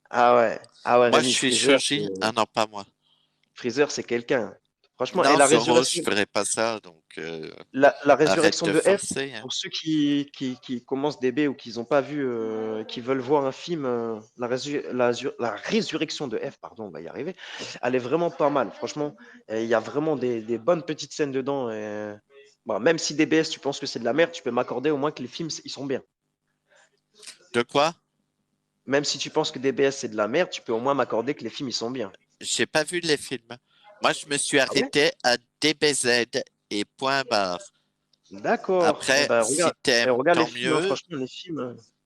Ah ouais. Ah ouais, Moi, je Rémi, suis Shoji. Ah non, pas moi. Freezer, c'est quelqu'un. Franchement, et Non, Zoro, je ferai pas ça, donc la arrête résurrection de de F, forcer. Hein. pour ceux qui commencent DB ou qui n'ont pas vu, qui veulent voir un film, la résurrection de F, pardon, on va y arriver, elle est vraiment pas mal. Franchement, il y a vraiment des bonnes petites scènes dedans. Et, bon, même si DBS, tu penses que c'est de la merde, tu peux m'accorder au moins que les films, ils sont bien. De quoi? Même si tu penses que DBS, c'est de la merde, tu peux au moins m'accorder que les films, ils sont bien. J'ai pas vu les films. Moi, je me suis Ah ouais? arrêté à DBZ et point barre. D'accord. Eh Après, ben, si t'aimes, regarde les tant films, hein. mieux. Franchement,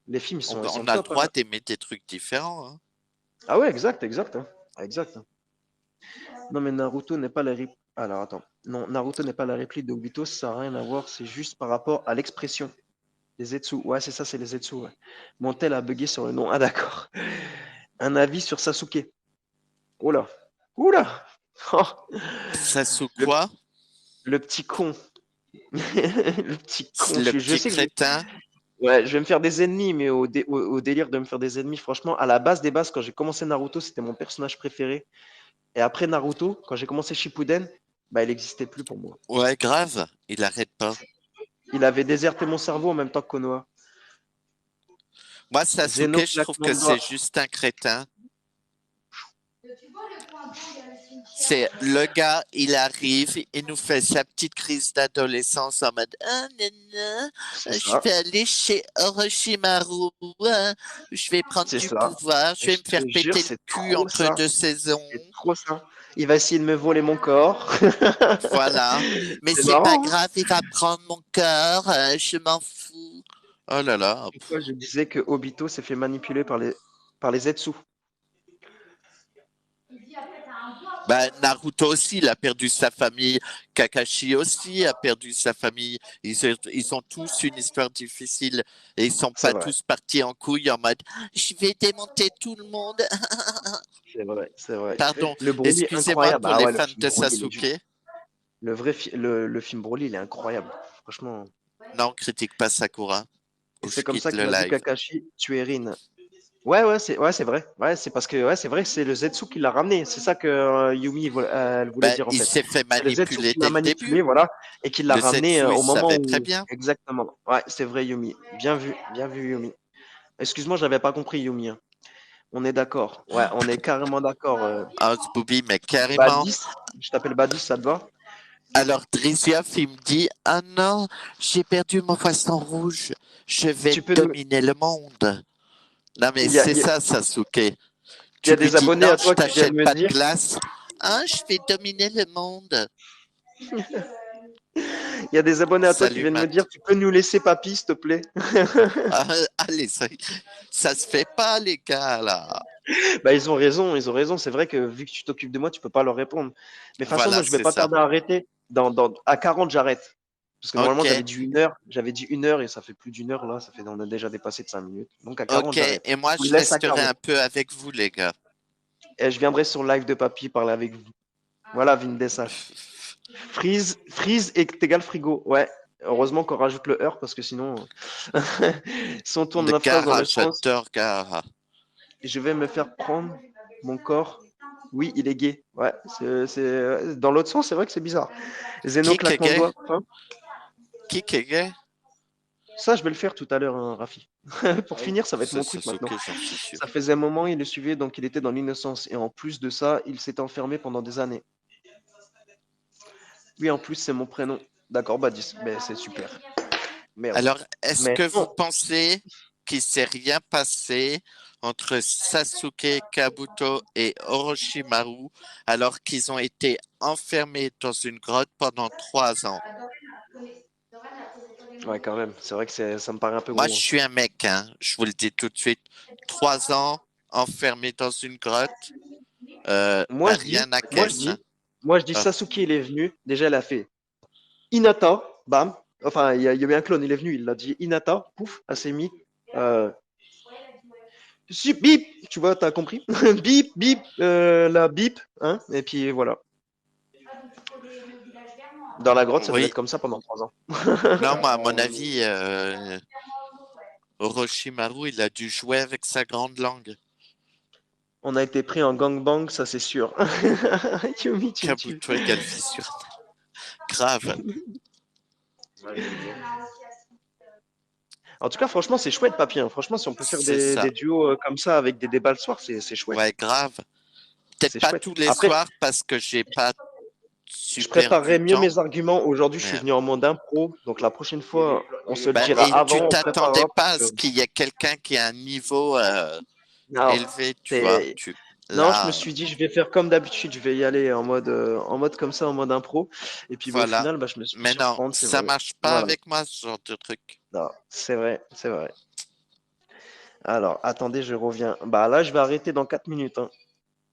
les films, ils sont On a le top, hein. droit d'aimer des trucs différents. Hein. Ah ouais, exact, hein. Exact. Non, mais Naruto n'est pas la réplique. Alors, attends. Non, Naruto n'est pas la réplique d'Obito, ça n'a rien à voir, c'est juste par rapport à l'expression. Les Zetsu. Ouais, c'est ça, c'est les Zetsu. Ouais. Mon tel a bugué sur le nom. Ah, d'accord. Un avis sur Sasuke. Oula. Oula. Oh, Sasuke le, quoi? le petit con. Le petit con. Le Je petit sais que crétin? ouais, je vais me faire des ennemis, mais au délire de me faire des ennemis, franchement, à la base des bases, quand j'ai commencé Naruto, c'était mon personnage préféré. Et après Naruto, quand j'ai commencé Shippuden, bah, il n'existait plus pour moi. Ouais, grave. Il arrête pas. Il avait déserté mon cerveau en même temps que Konoha. Moi, Zeno Sasuke, je trouve claquement que de c'est doigts. juste un crétin. C'est le gars, il arrive, il nous fait sa petite crise d'adolescence en mode ah nana, C'est je ça, vais aller chez Orochimaru, hein, je vais prendre c'est du ça. pouvoir, je vais Je me te faire jure, péter le c'est cul trop entre ça. deux saisons. C'est trop ça. Il va essayer de me voler mon corps. Voilà. Mais C'est c'est pas marrant, hein. grave, il va prendre mon cœur, je m'en fous. Oh là là. Pourquoi je disais que Obito s'est fait manipuler par les Zetsu. Ben, Naruto aussi, il a perdu sa famille. Kakashi aussi a perdu sa famille. Ils ont tous une histoire difficile et ils sont C'est pas vrai, tous partis en couille en mode je vais démonter tout le monde. c'est vrai, c'est vrai. Pardon, Le Broly, excusez-moi incroyable. pour Ah les ouais, le fans film de Broly, il est juste. Sasuke. Le film Broly, il est incroyable. Franchement. Non, critique pas Sakura Et ou c'est je comme ça quitte le qu'il a dit live. Kakashi, tu es Rin. Ouais, c'est vrai. Ouais, c'est parce que ouais, c'est vrai que c'est le Zetsu qui l'a ramené. C'est ça que Yumi elle voulait Ben, dire en il fait. s'est fait C'est le Zetsu manipuler qui l'a dès le manipulé, début. voilà, et qui l'a Le ramené Zetsu, il au moment savait très où. bien. Exactement. Ouais, c'est vrai, Yumi. Bien vu, Yumi. Excuse-moi, j'avais pas compris, Yumi, hein. On est d'accord. Ouais, on est carrément d'accord. House Booby, mais carrément. Badis, je t'appelle Badis, ça te va? Alors, Drizia, il me dit, ah non, j'ai perdu mon poisson rouge. Je vais Tu peux nous. dominer le monde. Non, mais Il y a, c'est il y a- ça, Sasuke. il y Tu a lui des dis, abonnés non, à je toi qui viennent t'achète me pas de dire. glace. Ah, je vais dominer le monde. Il y a des abonnés à toi qui Salut, viennent me dire, Matt. tu peux nous laisser papy, s'il te plaît? Ah, allez, ça se fait pas, les gars, là. Bah, ils ont raison. C'est vrai que vu que tu t'occupes de moi, tu peux pas leur répondre. Mais de toute façon, moi, Voilà, je vais c'est pas ça. tarder à arrêter. À 40, j'arrête. Parce que normalement, Ok, j'avais dit 1 heure et ça fait plus d'1 heure là. On a déjà dépassé de 5 minutes. Donc à 40, ok. j'arrête. Et moi, Je vous je laisse à resterai 40. un peu avec vous, les gars. Et je viendrai sur live de papy parler avec vous. Voilà, Vindessa. Freeze est égal frigo. Ouais. Heureusement qu'on rajoute le heure parce que sinon, si on tourne De la phrase dans Gara, le sens, j'adore Gara. je vais me faire prendre mon corps. Oui, il est gay. Ouais, dans l'autre sens, c'est vrai que c'est bizarre. Zeno Qui est claque mon gay? doigt. Hein. Qui est gay? Ça, je vais le faire tout à l'heure, hein, Rafi. Pour finir, ça va être C'est mon truc maintenant. Sasuke, j'en suis sûr. Ça faisait un moment, il le suivait, donc il était dans l'innocence. Et en plus de ça, il s'est enfermé pendant des années. Oui, en plus, c'est mon prénom. D'accord, Badis. Ben, c'est super. Merde. Alors, est-ce Mais que vous non. pensez qu'il s'est rien passé entre Sasuke, Kabuto et Orochimaru alors qu'ils ont été enfermés dans une grotte pendant 3 ans? Ouais, quand même. C'est vrai que ça me paraît un peu Moi, je gros, hein. suis un mec, hein, je vous le dis tout de suite. 3 ans enfermés dans une grotte, Moi, je dis, rien à moi, je caisse. Hein. dis, moi, je dis, Ah, Sasuke, il est venu. Déjà, elle a fait Hinata, bam. Enfin, il y avait un clone, il est venu, il a dit Hinata, pouf, elle s'est mis. Euh, bip, tu vois, t'as compris? Bip, bip, la bip, hein, et puis voilà. Dans la grotte, ça devait être oui, comme ça pendant 3 ans. non, moi, à mon avis, Orochimaru, il a dû jouer avec sa grande langue. On a été pris en gangbang, ça c'est sûr. Yumi, tu me tues. Kabuto égale fissure. Grave. Ouais, j'aime bien. En tout cas, franchement, c'est chouette, papy. Hein. Franchement, si on peut faire C'est des, ça. des duos comme ça avec des débats le soir, c'est chouette. Ouais, grave. Peut-être C'est pas chouette. tous les Après, soirs parce que j'ai pas je super préparerai du mieux temps. mes arguments. Aujourd'hui, je suis Mais, venu en mode impro. Donc la prochaine fois, on se le bah, dira et tu avant, on t'attendais préparera. pas Parce à que... ce qu'il y ait quelqu'un qui a un niveau Non, élevé, tu vois. c'est- non, je me Là, suis dit, je vais faire comme d'habitude. Je vais y aller en mode comme ça, en mode impro. Et puis bah, au voilà. final, bah, je me suis fait Mais non, surprendre, c'est ça vrai. marche pas Voilà. avec moi, ce genre de truc. Non, c'est vrai, c'est vrai. Alors, attendez, je reviens. Bah là, je vais arrêter dans 4 minutes. Hein.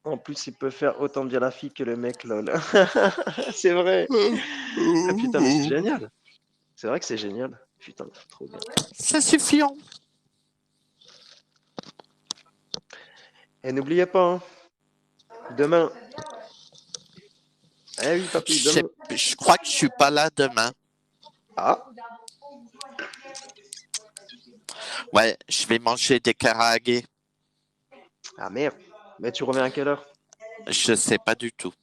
En plus, il peut faire autant bien la fille que le mec, lol. C'est vrai. Ah, putain, mais c'est génial. C'est vrai que c'est génial. Putain, trop bien. Ça suffit. Hein. Et n'oubliez pas, hein, demain. Eh oui, papy, demain. Je crois que je suis pas là demain. Ah, Ouais, je vais manger des karaagés. ah merde. Mais tu reviens à quelle heure? Je sais pas du tout.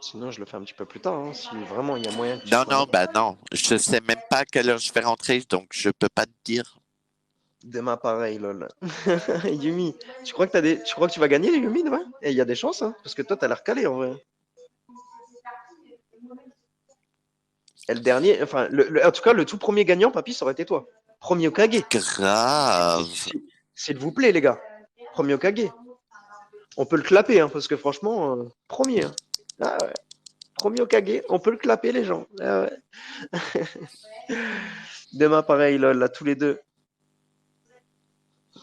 Sinon, je le fais un petit peu plus tard, hein, si vraiment il y a moyen que tu Non, sois non, là. bah non. Je sais même pas à quelle heure je vais rentrer, donc je peux pas te dire. Demain, pareil, lol. Yumi, tu crois que tu vas gagner, Yumi, demain? Et il y a des chances, hein, parce que toi, t'as l'air calé, en vrai. Et le dernier, enfin, en tout cas, le tout premier gagnant, papy, ça aurait été toi. Premier Okage. Grave. S'il vous plaît, les gars. Premier Okage. On peut le clapper, hein, parce que franchement, premier. Hein. Ah ouais. Premier Okage, on peut le clapper, les gens. Ah ouais. Demain, pareil, là, tous les deux.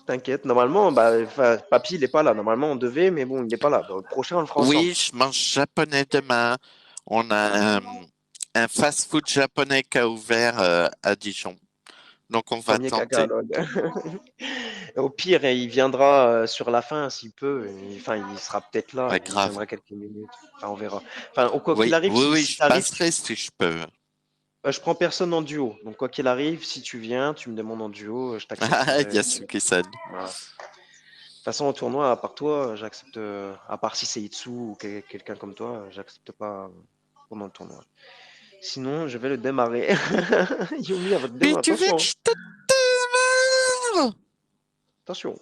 T'inquiète. Normalement, bah, papy, il est pas là. Normalement, on devait, mais bon, il n'est pas là. Dans le prochain, on le fera ensemble. Oui, je mange japonais demain. On a un fast-food japonais qui a ouvert à Dijon. Donc on va Premier caca, tenter. lol. Au pire, il viendra sur la fin s'il peut. Enfin, il sera peut-être là. Ouais, Il grave. viendra quelques minutes. Enfin, on verra. Enfin, quoi qu'il Oui, arrive, oui, oui, si je t'arrives, passerai si je peux. je prends personne en duo. Donc, quoi qu'il arrive, si tu viens, tu me demandes en duo, je Ah, t'accepterai. Yasuki-san. Voilà. De toute façon, au tournoi, à part toi, j'accepte. À part si c'est Itsu ou quelqu'un comme toi, j'accepte pas pendant le tournoi. Sinon, je vais le démarrer. Yumi, elle va te Mais démarrer. tu veux que Attention. je te démarre? Attention.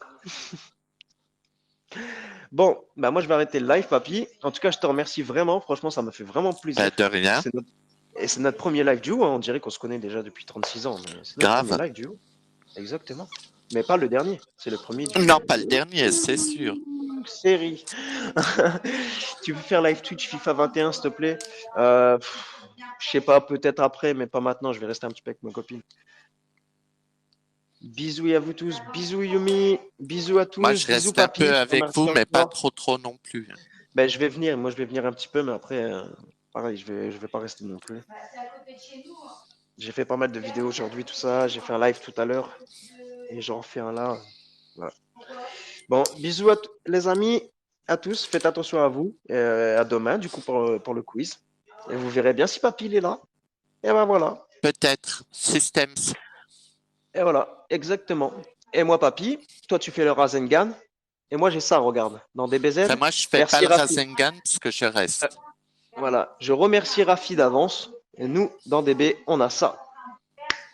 Bon, bah moi je vais arrêter le live, papy. En tout cas, je te remercie vraiment. Franchement, ça m'a fait vraiment plaisir. Pas de rien. Et c'est notre premier live duo. Hein. On dirait qu'on se connaît déjà depuis 36 ans, mais c'est notre premier Grave. live duo. Exactement. Mais pas le dernier. C'est le premier Non, pas le dernier, c'est sûr. série. Tu veux faire live Twitch FIFA 21, s'il te plaît? Je sais pas, peut-être après, mais pas maintenant. Je vais rester un petit peu avec ma copine. Bisous à vous tous. Bisous Yumi. Bisous à Moi, tous. je Bisous reste un papy. peu Je te avec vous, remercie mais pas encore. trop non plus. Ben, je vais venir. Moi, je vais venir un petit peu, mais après, pareil, je vais pas rester non plus. J'ai fait pas mal de vidéos aujourd'hui, tout ça. J'ai fait un live tout à l'heure. Et j'en refais un là. Voilà. Bon, bisous à les amis, à tous. Faites attention à vous. À demain, du coup, pour le quiz. Et vous verrez bien si papy il est là. Et ben voilà. Peut-être. Systems. Et voilà, exactement. Et moi, papy, toi, tu fais le Rasengan. Et moi, j'ai ça, regarde, dans DBZ. Enfin, moi, je fais pas Merci le Rafi. Rasengan parce que je reste. Voilà, je remercie Rafi d'avance. Et nous, dans DB, on a ça.